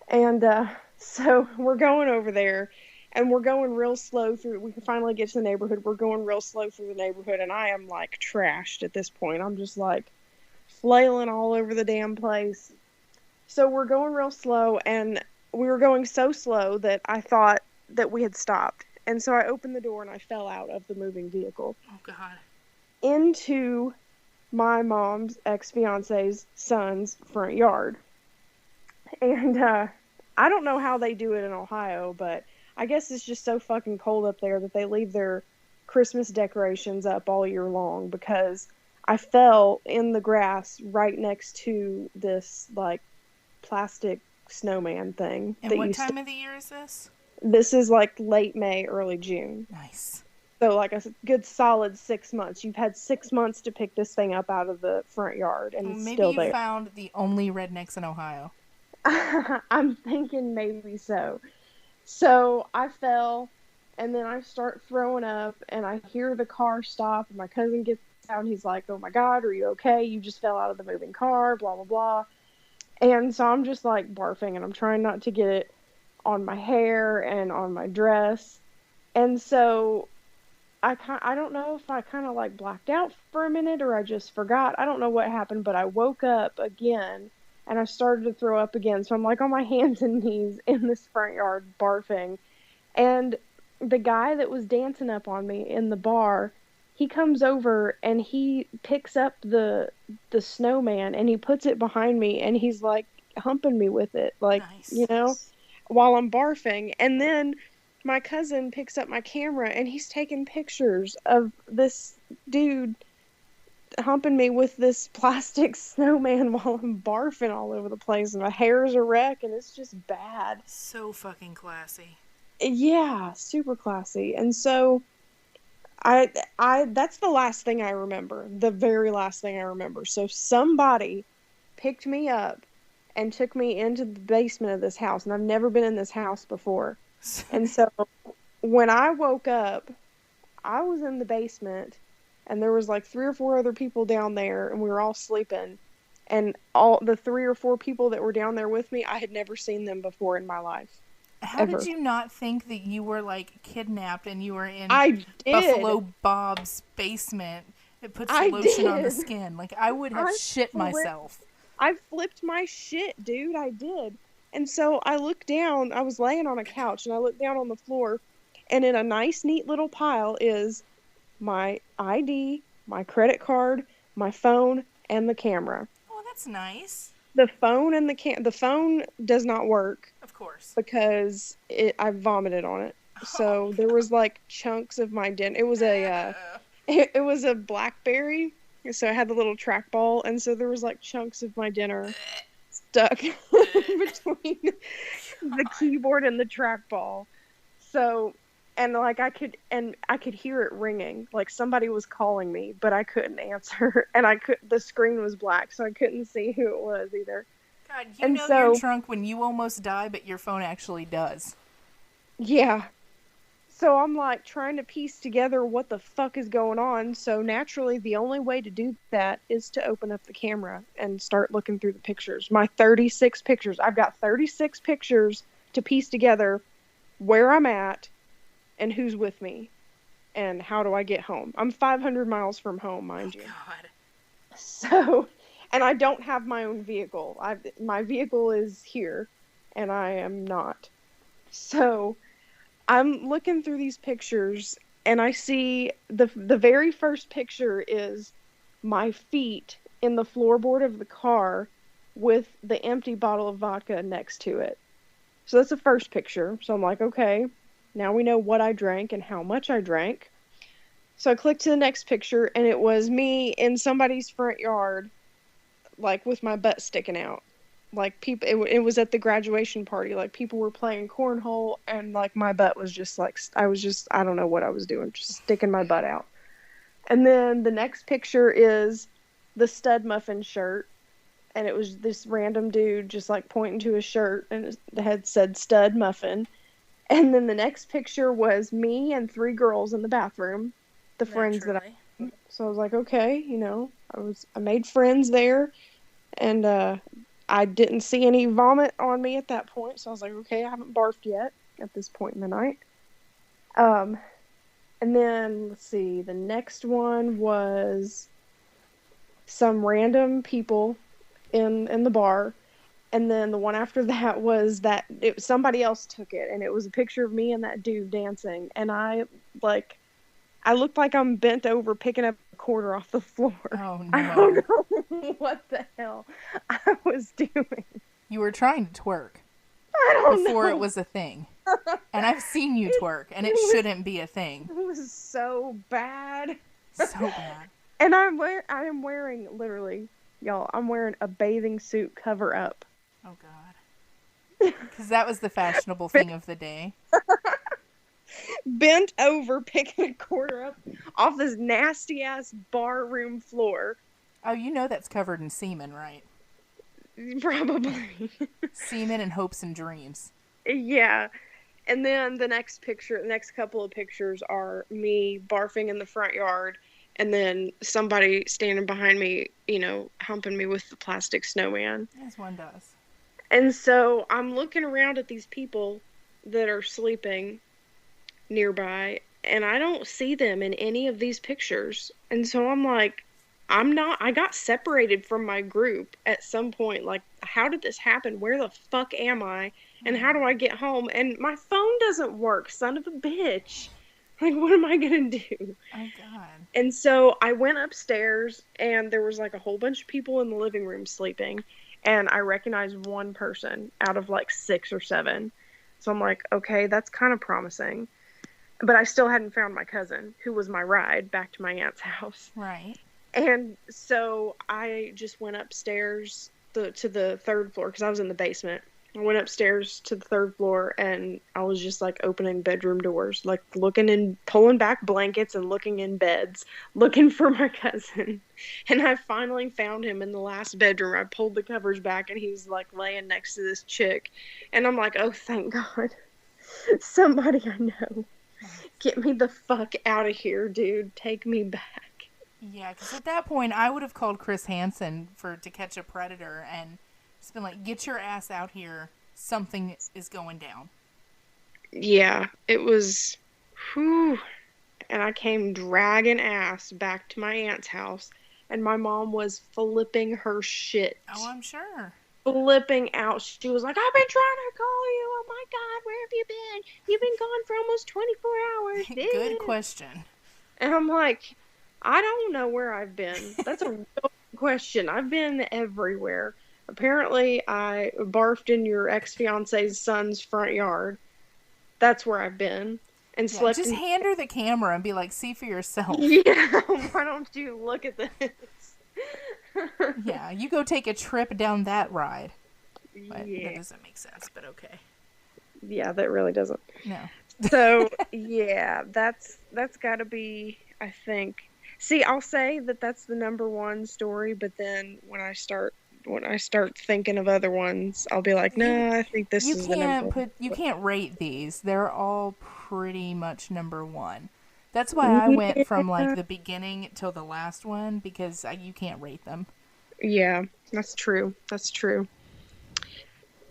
and so we're going over there, and we're going real slow through. We can finally get to the neighborhood. We're going real slow through the neighborhood, and I am trashed at this point. I'm just flailing all over the damn place. So we're going real slow, and we were going so slow that I thought that we had stopped. And so I opened the door and I fell out of the moving vehicle. Oh, God. Into my mom's ex-fiance's son's front yard. And I don't know how they do it in Ohio, but I guess it's just so fucking cold up there that they leave their Christmas decorations up all year long, because I fell in the grass right next to this like plastic snowman thing. And what time of the year is this? This is like late May, early June. Nice. So like a good solid 6 months. You've had 6 months to pick this thing up out of the front yard, and it's Maybe still you there. found the only rednecks in Ohio. I'm thinking maybe so. So I fell, and then I start throwing up, and I hear the car stop, and my cousin gets out, and he's like, "Oh my God, are you okay? You just fell out of the moving car, blah, blah, blah." And so I'm just like barfing, and I'm trying not to get it on my hair and on my dress. And so I don't know if I kind of like blacked out for a minute or I just forgot. I don't know what happened, but I woke up again and I started to throw up again. So I'm like on my hands and knees in this front yard barfing. And the guy that was dancing up on me in the bar, he comes over and he picks up the snowman and he puts it behind me and he's like humping me with it, like, Nice. you know, while I'm barfing. And then my cousin picks up my camera and he's taking pictures of this dude humping me with this plastic snowman while I'm barfing all over the place, and my hair's a wreck, and it's just bad. So fucking classy. Yeah, super classy. And so I that's the last thing I remember. The very last thing I remember. So somebody picked me up and took me into the basement of this house, and I've never been in this house before. And so when I woke up, I was in the basement, and there was like 3 or 4 other people down there, and we were all sleeping. And all the 3 or 4 people that were down there with me, I had never seen them before in my life. How ever. did you not think that you were like kidnapped and you were in I did. Buffalo Bob's basement? It puts I lotion on the did. skin. Like, I would have shit myself. I flipped my shit, dude. I did. And so I looked down. I was laying on a couch, and I looked down on the floor, and in a nice, neat little pile is my ID, my credit card, my phone, and the camera. Oh, that's nice. The phone and the phone does not work Of course. because I vomited on it. So there was like chunks of my dinner. It was it was a BlackBerry, so it had the little trackball, and so there was like chunks of my dinner stuck between the keyboard and the trackball. So, and like I could hear it ringing, like somebody was calling me, but I couldn't answer, and the screen was black, so I couldn't see who it was either. God, you know you're drunk when you almost die, but your phone actually does. Yeah. So I'm like trying to piece together what the fuck is going on. So naturally, the only way to do that is to open up the camera and start looking through the pictures. My 36 pictures. I've got 36 pictures to piece together where I'm at and who's with me and how do I get home. I'm 500 miles from home, mind you. God. So, and I don't have my own vehicle. My vehicle is here and I am not. So I'm looking through these pictures, and I see the very first picture is my feet in the floorboard of the car with the empty bottle of vodka next to it. So that's the first picture. So I'm like, okay, now we know what I drank and how much I drank. So I clicked to the next picture, and it was me in somebody's front yard, like with my butt sticking out. Like people, it was at the graduation party. Like people were playing cornhole, and like my butt was just like I don't know what I was doing, just sticking my butt out. And then the next picture is the Stud Muffin shirt, and it was this random dude just like pointing to his shirt, and it had said Stud Muffin. And then the next picture was me and 3 girls in the bathroom, the friends that I. So I was like, okay, you know, I made friends there, and I didn't see any vomit on me at that point, so I was like, okay, I haven't barfed yet at this point in the night. And then, let's see, the next one was some random people in the bar, and then the one after that was somebody else took it, and it was a picture of me and that dude dancing, and I looked like I'm bent over picking up a quarter off the floor. Oh, no. I don't know what the hell I was doing. You were trying to twerk. I don't before know. it was a thing. And I've seen you twerk, and it shouldn't be a thing. It was so bad. So bad. And I am wearing, literally, y'all, I'm wearing a bathing suit cover up. Oh, God. Because that was the fashionable thing of the day. Bent over, picking a quarter up off this nasty ass bar room floor. Oh, you know that's covered in semen, right? Probably. Semen and hopes and dreams. Yeah. And then the next couple of pictures are me barfing in the front yard, and then somebody standing behind me, humping me with the plastic snowman. As one does. And so I'm looking around at these people that are sleeping nearby, and I don't see them in any of these pictures. And so I'm like, I got separated from my group at some point. Like, how did this happen? Where the fuck am I? And how do I get home? And my phone doesn't work, son of a bitch. Like, what am I gonna do? Oh, God. And so I went upstairs, and there was like a whole bunch of people in the living room sleeping, and I recognized one person out of like 6 or 7. So I'm like, okay, that's kind of promising. But I still hadn't found my cousin, who was my ride back to my aunt's house. Right. And so I just went upstairs to the 3rd floor, because I was in the basement. I went upstairs to the 3rd floor, and I was just like opening bedroom doors, like looking and pulling back blankets and looking in beds, looking for my cousin. And I finally found him in the last bedroom. I pulled the covers back, and he was like laying next to this chick. And I'm like, oh, thank God. Somebody I know. Get me the fuck out of here, dude. Take me back. Yeah, because at that point, I would have called Chris Hansen to catch a predator, and it's been like, get your ass out here. Something is going down. Yeah, it was, whew. And I came dragging ass back to my aunt's house, and my mom was flipping her shit. Oh, I'm sure. Flipping out. She was like, I've been trying to call you. Oh my God, where have you been? You've been gone for almost 24 hours. Dude. Good question. And I'm like, I don't know where I've been. That's a real question. I've been everywhere. Apparently, I barfed in your ex-fiance's son's front yard. That's where I've been. And Yeah, slept just hand her the camera and be like, see for yourself. Yeah, why don't you look at this? Yeah, you go take a trip down that ride. But Yeah. that doesn't make sense, but okay. Yeah, that really doesn't. No. So, yeah, that's got to be, I think. See, I'll say that that's the number one story, but then when I start thinking of other ones, I'll be like, no, I think this is the number one. You can't rate these. They're all pretty much number one. That's why I went from like the beginning till the last one, because you can't rate them. Yeah, that's true. That's true.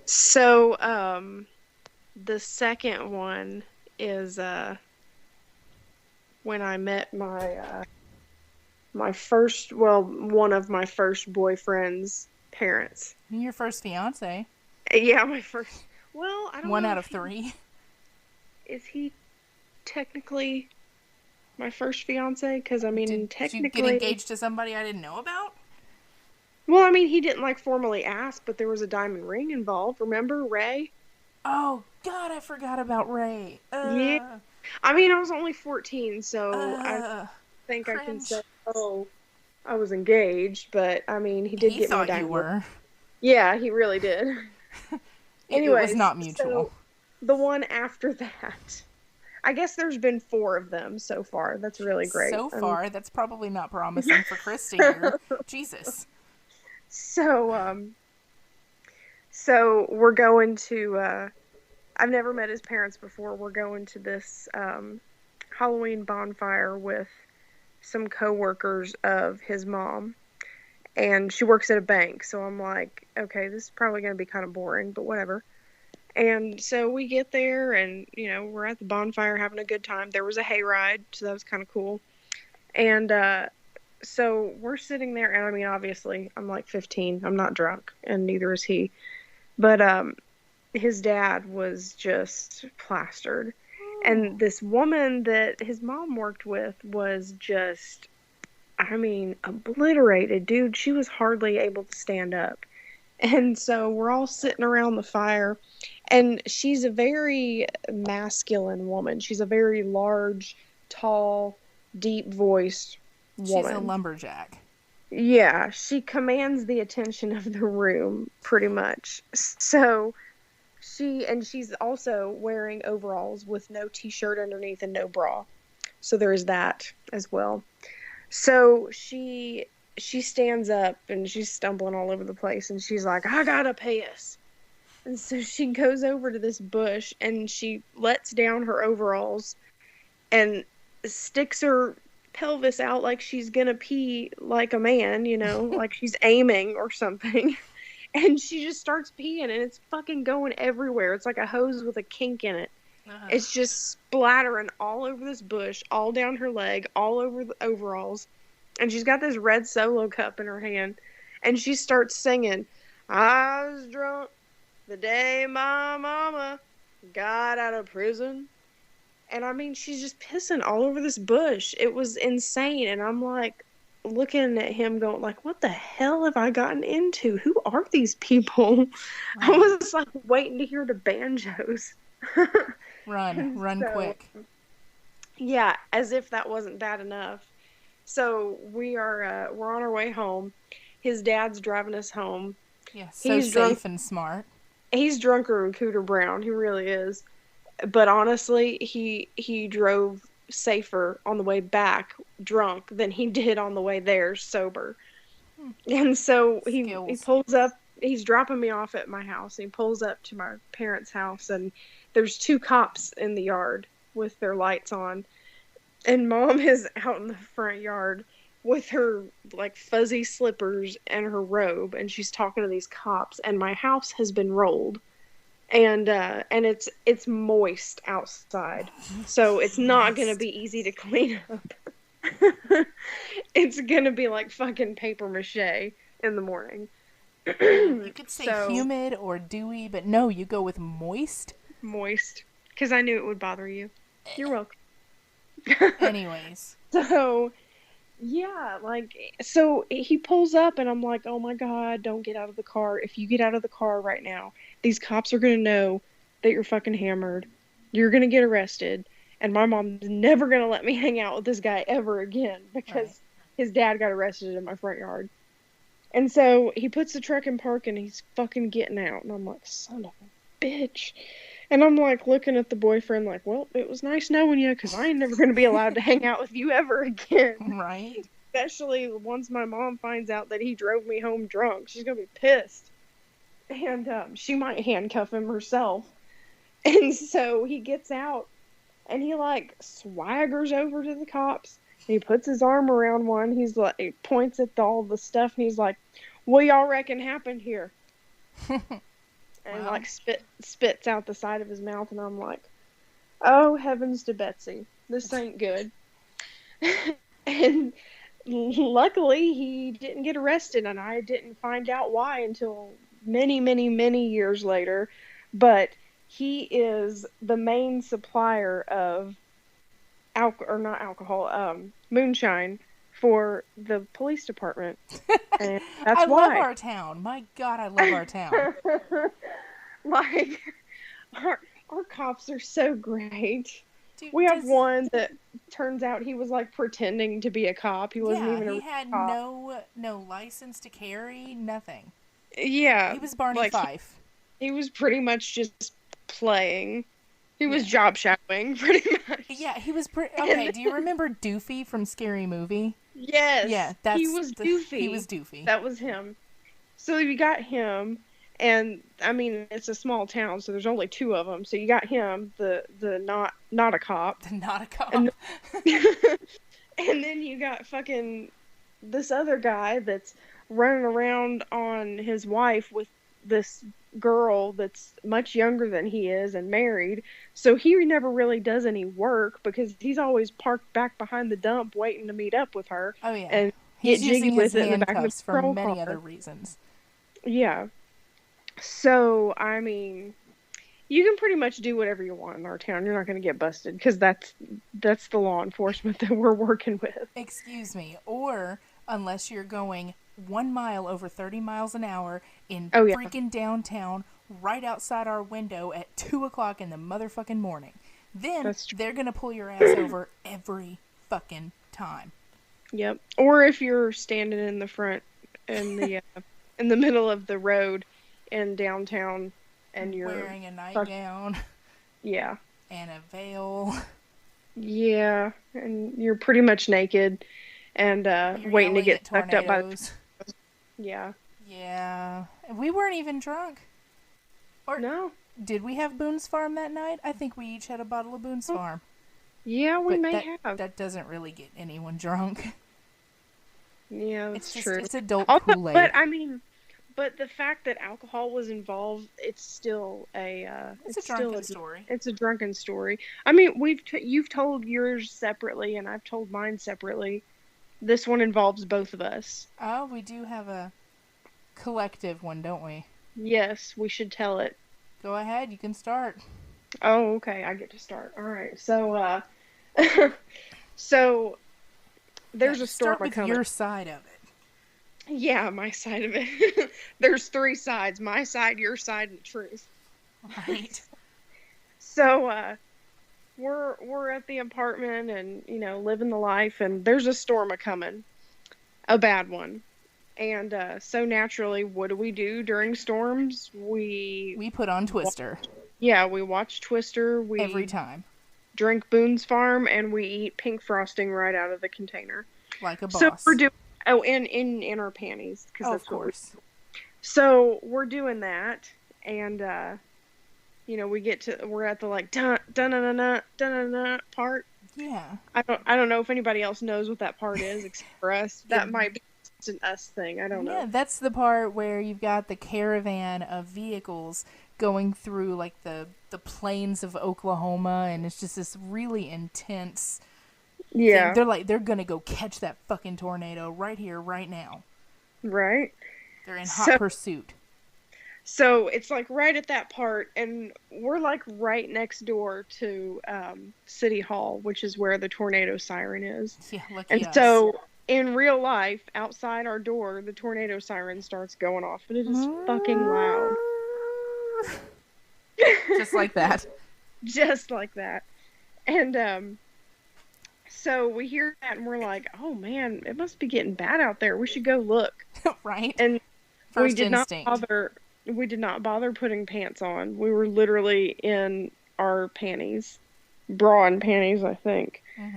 So, the second one is when I met my first, one of my first boyfriend's parents. Your first fiance. Yeah, my first. Well, I don't know. 1 out of 3. Is he technically my first fiance? Because I mean, technically, did you get engaged to somebody I didn't know about? Well, I mean, he didn't like formally ask, but there was a diamond ring involved. Remember Ray? Oh God, I forgot about Ray. Yeah. I mean, I was only 14, so I think cringe. I can say, oh, I was engaged. But I mean, he did He get me a thought you diamond ring. were. Yeah, he really did. It was not mutual. So the one after that. I guess there's been 4 of them so far. That's really great. So far, that's probably not promising for Chris to hear. Jesus. So we're going to, I've never met his parents before. We're going to this Halloween bonfire with some coworkers of his mom. And she works at a bank. So I'm like, okay, this is probably going to be kind of boring, but whatever. And so we get there and, we're at the bonfire having a good time. There was a hayride, so that was kind of cool. And so we're sitting there, and I mean, obviously, I'm like 15. I'm not drunk, and neither is he. But his dad was just plastered. And this woman that his mom worked with was just, I mean, obliterated. Dude, she was hardly able to stand up. And so we're all sitting around the fire, And she's a very masculine woman. She's a very large, tall, deep-voiced woman. She's a lumberjack. Yeah, she commands the attention of the room, pretty much. So she's also wearing overalls with no t-shirt underneath and no bra. So there is that as well. So she stands up and she's stumbling all over the place and she's like, I gotta piss. And so she goes over to this bush and she lets down her overalls and sticks her pelvis out like she's gonna pee like a man, like she's aiming or something. And she just starts peeing and it's fucking going everywhere. It's like a hose with a kink in it. Uh-huh. It's just splattering all over this bush, all down her leg, all over the overalls. And she's got this red Solo cup in her hand. And she starts singing, I was drunk the day my mama got out of prison. And I mean, she's just pissing all over this bush. It was insane. And I'm like looking at him going like, what the hell have I gotten into? Who are these people? Right. I was like waiting to hear the banjos. Run quick. Yeah, as if that wasn't bad enough. So we're on our way home. His dad's driving us home. Yeah, he's safe and smart. He's drunker than Cooter Brown. He really is. But honestly, he drove safer on the way back drunk than he did on the way there sober. And so he pulls up. He's dropping me off at my house. He pulls up to my parents' house, and there's 2 cops in the yard with their lights on. And Mom is out in the front yard with her like fuzzy slippers and her robe, and she's talking to these cops. And my house has been rolled, and it's moist outside, so it's not gonna be easy to clean up. It's gonna be like fucking paper mache in the morning. You could say humid or dewy, but no, you go with moist. Moist, because I knew it would bother you. You're welcome. Anyways. So, yeah, so he pulls up and I'm like, oh my God, don't get out of the car. If you get out of the car right now, these cops are going to know that you're fucking hammered. You're going to get arrested. And my mom's never going to let me hang out with this guy ever again because his dad got arrested in my front yard. And so he puts the truck in park and he's fucking getting out. And I'm like, son of a bitch. And I'm like looking at the boyfriend like, well, it was nice knowing you because I ain't never going to be allowed to hang out with you ever again. Right. Especially once my mom finds out that he drove me home drunk. She's going to be pissed. And she might handcuff him herself. And so he gets out and he like swaggers over to the cops. And he puts his arm around one. He's like, he points at all the stuff and he's like, what y'all reckon happened here? And like spits out the side of his mouth, and I'm like, oh heavens to Betsy, this ain't good. And luckily he didn't get arrested, and I didn't find out why until many, many, many years later. But he is the main supplier of moonshine for the police department. And that's I why. love our town. My God, I love our town. Like, our cops are so great. Dude, we have one that turns out he was like pretending to be a cop. He wasn't even a cop. He had no license to carry, nothing. Yeah. He was Barney Fife. He was pretty much just playing. He was job shadowing, pretty much. Yeah, he was okay, do you remember Doofy from Scary Movie? Yes. Yeah, he was Doofy. He was Doofy. That was him. So you got him, and I mean, it's a small town, so there's only 2 of them. So you got him, the not a cop. The not a cop. And then you got fucking this other guy that's running around on his wife with this girl that's much younger than he is and married. So he never really does any work because he's always parked back behind the dump waiting to meet up with her. Oh yeah. And he's get jiggy with it in the back of the for many car. other reasons. Yeah. So, I mean, you can pretty much do whatever you want in our town. You're not going to get busted because that's the law enforcement that we're working with. Excuse me. Or unless you're going 1 mile over 30 miles an hour in freaking downtown right outside our window at 2 o'clock in the motherfucking morning. Then That's true. they're going to pull your ass over every fucking time. Yep. Or if you're standing in the front in the middle of the road in downtown and you're wearing a nightgown. Yeah. And a veil. Yeah, and you're pretty much naked and waiting to get sucked up by the... Yeah. Yeah. We weren't even drunk. Or no. Did we have Boone's Farm that night? I think we each had a bottle of Boone's Farm. Yeah, we may have. That doesn't really get anyone drunk. Yeah, that's true. It's adult Kool-Aid. But I mean, but the fact that alcohol was involved, it's still it's a drunken story. It's a drunken story. I mean, you've told yours separately, and I've told mine separately. This one involves both of us. Oh, we do have a collective one, don't we? Yes, we should tell it. Go ahead, you can start. Oh, okay, I get to start. All right, so so there's a storm coming. Start with your side of it. Yeah, my side of it. There's 3 sides: my side, your side, and truth. Right. So we're at the apartment and living the life, and there's a storm a-coming, a bad one. And so naturally, what do during storms? We put on Twister. We watch Twister. We every time drink Boone's Farm, and we eat pink frosting right out of the container. Like a boss. So we're doing in our panties, because that's of course. So we're doing that, and we're at the like dun dun dun dun dun dun part. Yeah. I don't know if anybody else knows what that part is except for us. That might be an us thing. I don't know. Yeah, that's the part where you've got the caravan of vehicles going through like the plains of Oklahoma, and it's just this really intense thing. They're gonna go catch that fucking tornado right here, right now. Right. They're in hot pursuit. So it's like right at that part, and we're like right next door to City Hall, which is where the tornado siren is. Yeah, lucky and us. So in real life, outside our door, the tornado siren starts going off, and it is fucking loud. Just like that. Just like that. And so we hear that, and we're like, oh man, it must be getting bad out there. We should go look. Right. And First instinct. We did not bother putting pants on. We were literally in our panties. Bra and panties, I think. Mm-hmm.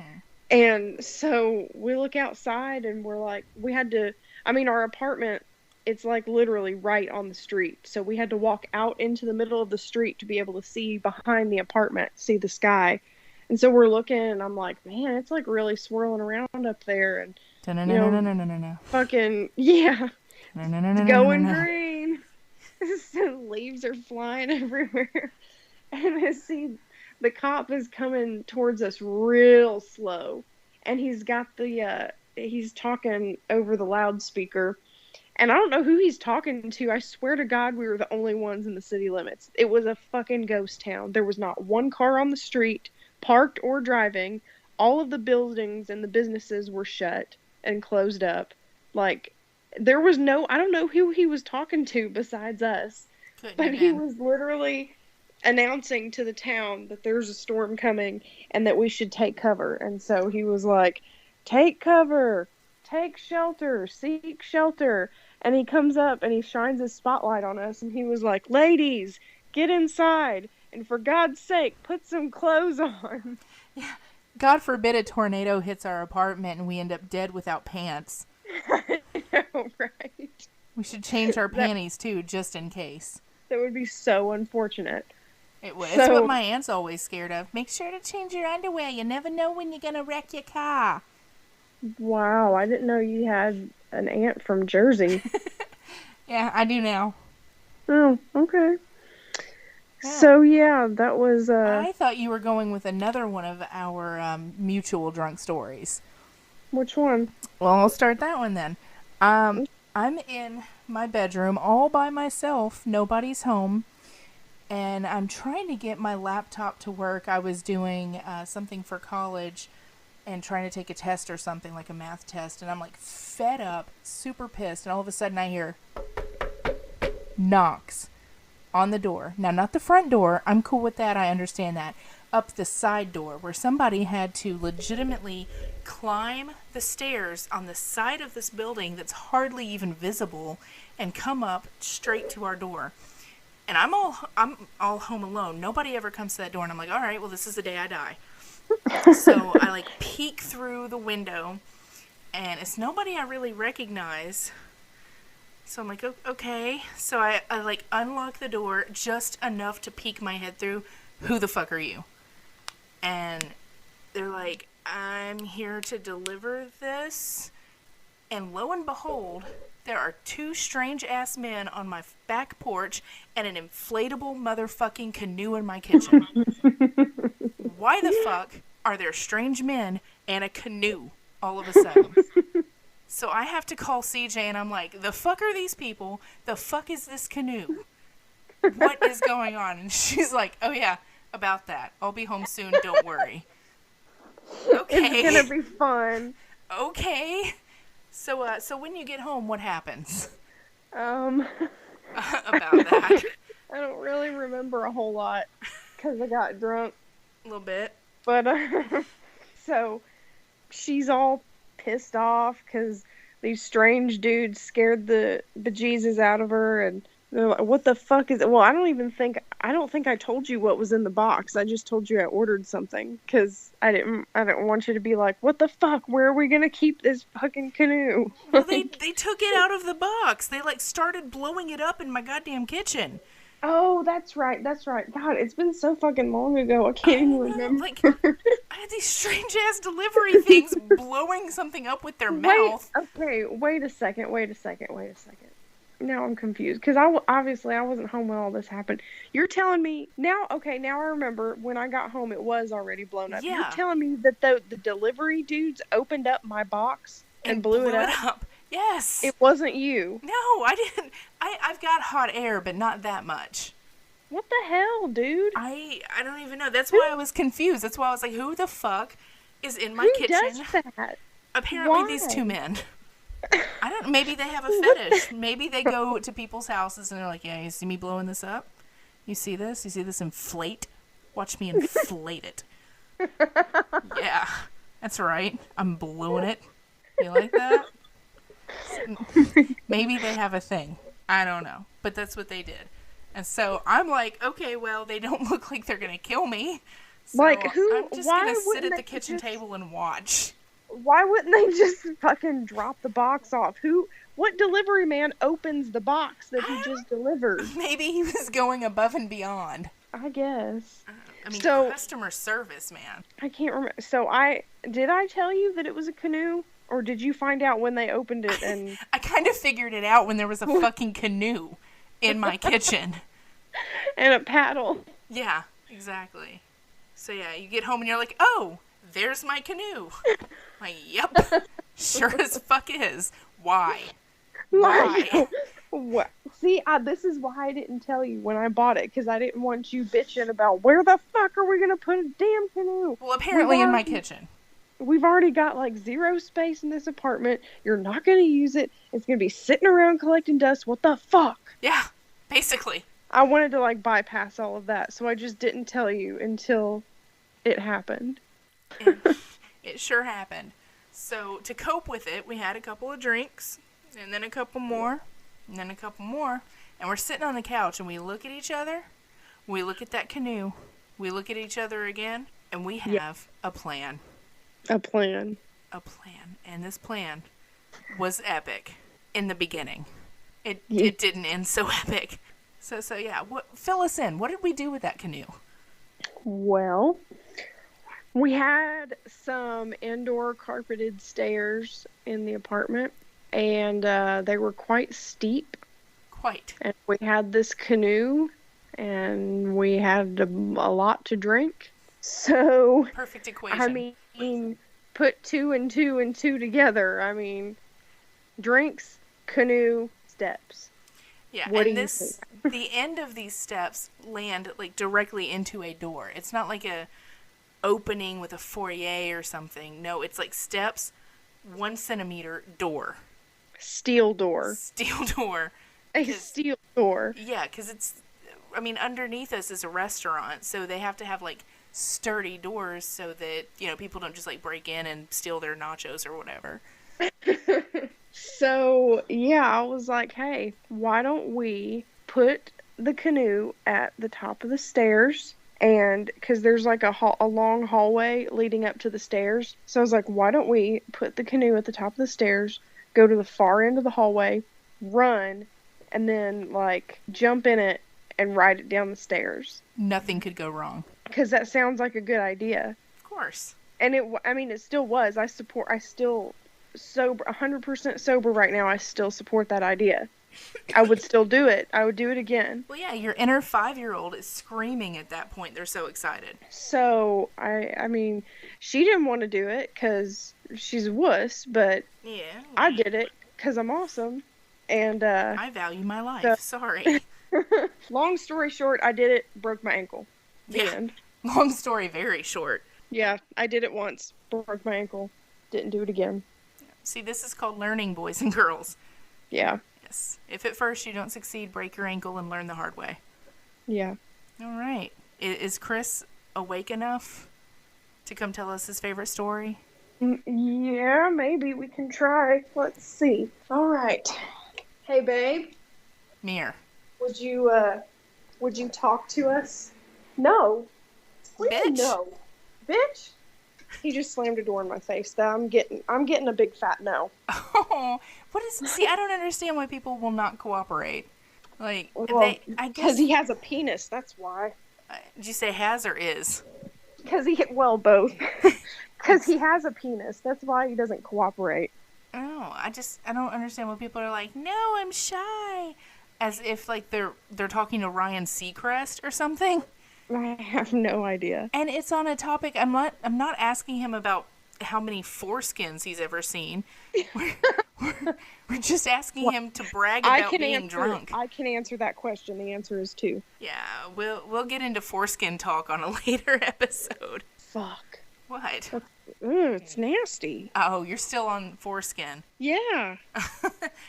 And so we look outside, and we're like, our apartment, it's like literally right on the street. So we had to walk out into the middle of the street to be able to see behind the apartment, see the sky. And so we're looking, and I'm like, man, it's like really swirling around up there. And, fucking, yeah. It's going green. So leaves are flying everywhere. And I see the cop is coming towards us real slow. And he's got he's talking over the loudspeaker. And I don't know who he's talking to. I swear to God, we were the only ones in the city limits. It was a fucking ghost town. There was not one car on the street, parked or driving. All of the buildings and the businesses were shut and closed up. Like, there was I don't know who he was talking to besides us. But he was literally announcing to the town that there's a storm coming and that we should take cover. And so he was like, take cover, take shelter, seek shelter. And he comes up and he shines his spotlight on us, and he was like, ladies, get inside, and for God's sake, put some clothes on. Yeah. God forbid a tornado hits our apartment and we end up dead without pants. I know, right? We should change our panties too, just in case. That would be so unfortunate. It would. It's what my aunt's always scared of. Make sure to change your underwear. You never know when you're gonna wreck your car. Wow, I didn't know you had an aunt from Jersey. Yeah, I do now. Oh, okay. Yeah. So yeah, that was. I thought you were going with another one of our mutual drunk stories. Which one? Well, I'll start that one then. I'm in my bedroom all by myself. Nobody's home. And I'm trying to get my laptop to work. I was doing something for college and trying to take a test or something, like a math test. And I'm like fed up, super pissed. And all of a sudden I hear knocks. on the door. Now, not the front door. I'm cool with that. I understand that. Up the side door where somebody had to legitimately climb the stairs on the side of this building that's hardly even visible and come up straight to our door. And I'm all home alone. Nobody ever comes to that door, and I'm like, all right, well, this is the day I die. So I like peek through the window, and it's nobody I really recognize. So I'm like, okay. So I like unlock the door just enough to peek my head through. Who the fuck are you? And they're like, I'm here to deliver this. And lo and behold, there are two strange-ass men on my back porch and an inflatable motherfucking canoe in my kitchen. Why the fuck are there strange men and a canoe all of a sudden? So I have to call CJ and I'm like, the fuck are these people? The fuck is this canoe? What is going on? And she's like, oh yeah, about that. I'll be home soon, don't worry. Okay. It's gonna be fun. Okay. So when you get home, what happens? About that. I don't really remember a whole lot because I got drunk. A little bit. But, so, she's all pissed off because these strange dudes scared the bejesus out of her, and they're like, what the fuck is it? Well, I don't think I told you what was in the box. I just told you I ordered something, because I didn't want you to be like, what the fuck? Where are we going to keep this fucking canoe? Well, they took it out of the box. They, like, started blowing it up in my goddamn kitchen. Oh, that's right. God, it's been so fucking long ago. I can't even remember. Like, I had these strange-ass delivery things blowing something up with their mouth. Okay, wait a second. Now I'm confused, because obviously I wasn't home when all this happened. You're telling me, now I remember when I got home it was already blown up. Yeah. You're telling me that the delivery dudes opened up my box and blew it up? Yes. It wasn't you. No, I didn't. I've got hot air, but not that much. What the hell, dude? I don't even know. That's why I was confused. That's why I was like, who the fuck is in my kitchen? Who does that? Apparently Why? these two men. I don't. Maybe they have a fetish. Maybe they go to people's houses and they're like, yeah, you see me blowing this up? You see this? You see this inflate? Watch me inflate it. Yeah, that's right. I'm blowing it. You like that? Maybe they have a thing. I don't know. But that's what they did. And so I'm like, okay, well, they don't look like they're going to kill me. So Like, I'm just going to sit at the kitchen table and watch. Why wouldn't they just fucking drop the box off? What delivery man opens the box that he just delivered? Maybe he was going above and beyond. I guess. I mean, So- customer service, man. I can't remember. So did I tell you that it was a canoe? Or did you find out when they opened it and... I kind of figured it out when there was a fucking canoe in my kitchen. and a paddle. Yeah, exactly. So yeah, you get home and you're like, oh, there's my canoe. Like, yep, sure as fuck is. Why? Why? What? See, this is why I didn't tell you when I bought it, because I didn't want you bitching about where the fuck are we going to put a damn canoe? Well, apparently in my kitchen. We've already got like zero space in this apartment. You're not going to use it. It's going to be sitting around collecting dust. What the fuck? Yeah, basically. I wanted to like bypass all of that, so I just didn't tell you until it happened. It sure happened. So to cope with it, we had a couple of drinks, and then a couple more, and then a couple more, and we're sitting on the couch, and we look at each other, we look at that canoe, we look at each other again, and we have a plan. A plan. And this plan was epic in the beginning. It Yeah. It didn't end so epic. So yeah, fill us in. What did we do with that canoe? Well, we had some indoor carpeted stairs in the apartment, and they were quite steep. Quite. And we had this canoe, and we had a lot to drink. So, Perfect equation. I mean, put 2 and 2 and 2 together. I mean, drinks, canoe, steps. Yeah, What and do you think? the end of these steps land like directly into a door. It's not like a opening with a foyer or something. No, it's like steps, 1 centimeter, door. Steel door. Steel door. A steel door. Yeah, because it's I mean, underneath us is a restaurant, so they have to have, like, sturdy doors so that, you know, people don't just, like, break in and steal their nachos or whatever. So, yeah, I was like, hey, why don't we put the canoe at the top of the stairs? And because there's like a long hallway leading up to the stairs. So I was like, why don't we put the canoe at the top of the stairs, go to the far end of the hallway, run, and then like jump in it and ride it down the stairs? Nothing could go wrong. Because that sounds like a good idea. Of course. And it still was. I still sober, 100% sober right now. I still support that idea. I would still do it. I would do it again. Well, yeah, your inner 5-year-old is screaming at that point. They're so excited. So, I mean, she didn't want to do it because she's a wuss, but Yeah. I did it because I'm awesome. And, I value my life. Sorry. long story short, I did it, broke my ankle. The Yeah. end. Long story very short. Yeah, I did it once, broke my ankle, didn't do it again. See, this is called learning, boys and girls. Yeah. Yes. If at first you don't succeed, break your ankle and learn the hard way. Yeah. All right. Is Chris awake enough to come tell us his favorite story? Yeah, maybe we can try. Let's see. All right. Hey, babe. Mir. Would you talk to us? No. What do you Bitch. know? Bitch. He just slammed a door in my face. I'm getting a big fat no. Oh, what is? See, I don't understand why people will not cooperate. Like, Well, I because guess. he has a penis. That's why. Did you say has or is? Because both. Because he has a penis. That's why he doesn't cooperate. Oh, I don't understand why people are like, no, I'm shy, as if like they're talking to Ryan Seacrest or something. I have no idea. And it's on a topic. I'm not asking him about how many foreskins he's ever seen. We're just asking him to brag about being drunk. I can answer that question. The answer is 2. Yeah, we'll get into foreskin talk on a later episode. Fuck. What? It's nasty. Oh, you're still on foreskin. Yeah.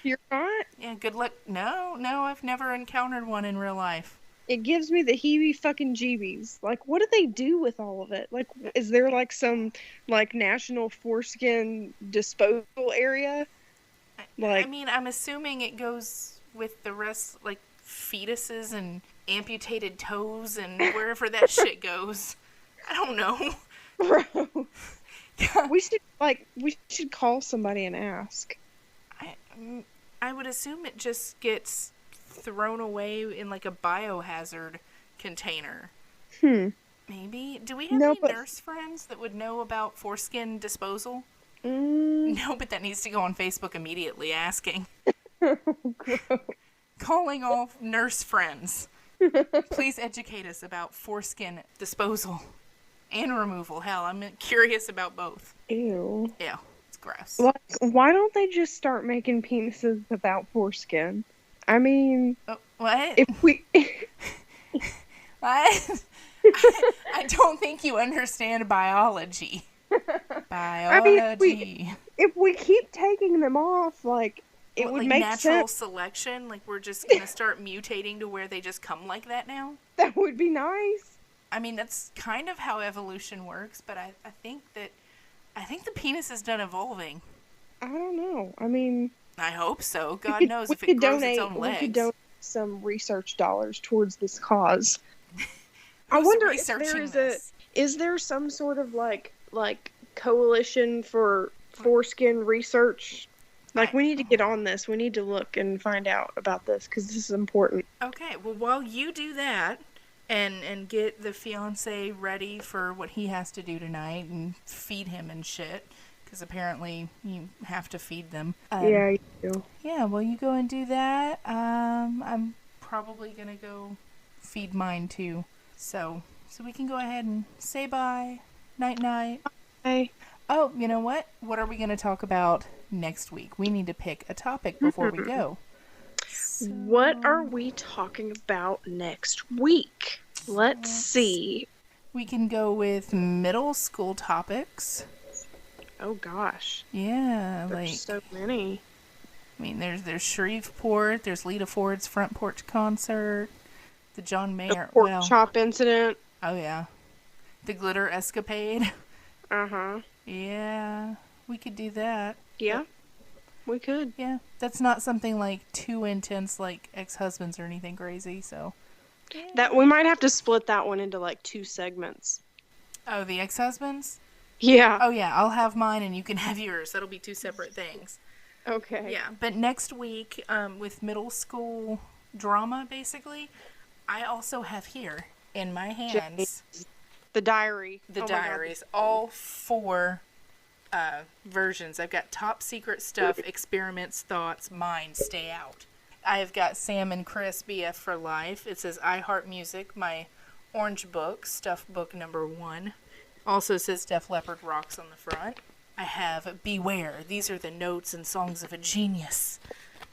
You're not? Yeah, good luck. No, I've never encountered one in real life. It gives me the heebie fucking jeebies. Like, what do they do with all of it? Like, is there like some like national foreskin disposal area? Like, I mean, I'm assuming it goes with the rest, like fetuses and amputated toes and wherever that shit goes. I don't know. bro, we should call somebody and ask. I would assume it just gets thrown away in like a biohazard container. Maybe. Do we have any nurse friends that would know about foreskin disposal? No, but that needs to go on Facebook immediately asking. Calling all nurse friends. Please educate us about foreskin disposal and removal. Hell, I'm curious about both. Ew. Ew, it's gross. Like, why don't they just start making penises without foreskin? I mean, What? if we... What? I don't think you understand biology. Biology. I mean, if we keep taking them off, like, it would like make natural sense. selection? Like we're just gonna start mutating to where they just come like that now? That would be nice. I mean, that's kind of how evolution works, but I think the penis is done evolving. I don't know. I mean, I hope so. God knows if it grows its own legs. We could donate some research dollars towards this cause. I Who's wonder if researching there is there some sort of like coalition for foreskin research? Like, we need to get on this. We need to look and find out about this because this is important. Okay, well, while you do that and get the fiance ready for what he has to do tonight and feed him and shit, because apparently you have to feed them. Yeah, you do. Yeah, well, you go and do that. I'm probably gonna go feed mine too. So we can go ahead and say bye. Night. Hey. Oh, you know what? What are we gonna talk about next week? We need to pick a topic before we go. What are we talking about next week? Let's see. We can go with middle school topics. Oh gosh. Yeah, There's so many. I mean, there's Shreveport, there's Lita Ford's Front Porch Concert, The John The Mayer. pork Well, chop incident. oh yeah. The glitter escapade. Uh-huh. Yeah, we could do that. Yeah, we could. Yeah, that's not something like too intense like ex-husbands or anything crazy, so. That we might have to split that one into like 2 segments. Oh, the ex-husbands? Yeah. Oh yeah, I'll have mine and you can have yours. That'll be 2 separate things. Okay. Yeah, but next week, with middle school drama, basically, I also have here in my hands The diary. the Oh my God. diaries, all 4 versions. I've got top secret stuff, experiments, thoughts, mine, stay out. I've got Sam and Chris BF for life. It says I Heart Music, my orange book, stuff book number 1. Also says Def Leppard Rocks on the front. I have Beware. These are the notes and songs of a genius.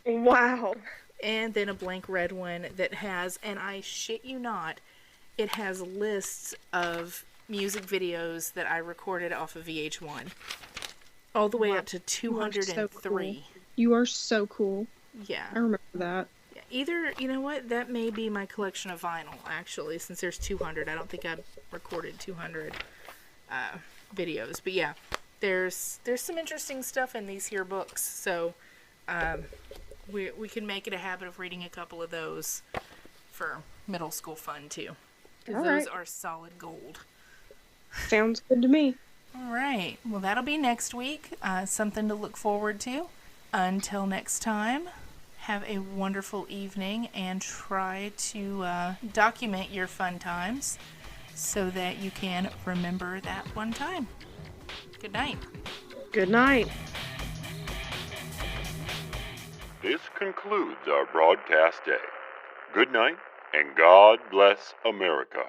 Wow. And then a blank red one that has, and I shit you not, it has lists of music videos that I recorded off of VH1. All the way Wow. up to You are so 203. You are so cool. Yeah. I remember that. Either, you know what, that may be my collection of vinyl, actually, since there's 200. I don't think I've recorded 200 videos. But yeah, there's some interesting stuff in these here books. So we can make it a habit of reading a couple of those for middle school fun, too. Because All those right. are solid gold. Sounds good to me. All right. Well, that'll be next week. Something to look forward to. Until next time, have a wonderful evening and try to document your fun times so that you can remember that one time. Good night. Good night. This concludes our broadcast day. Good night, and God bless America.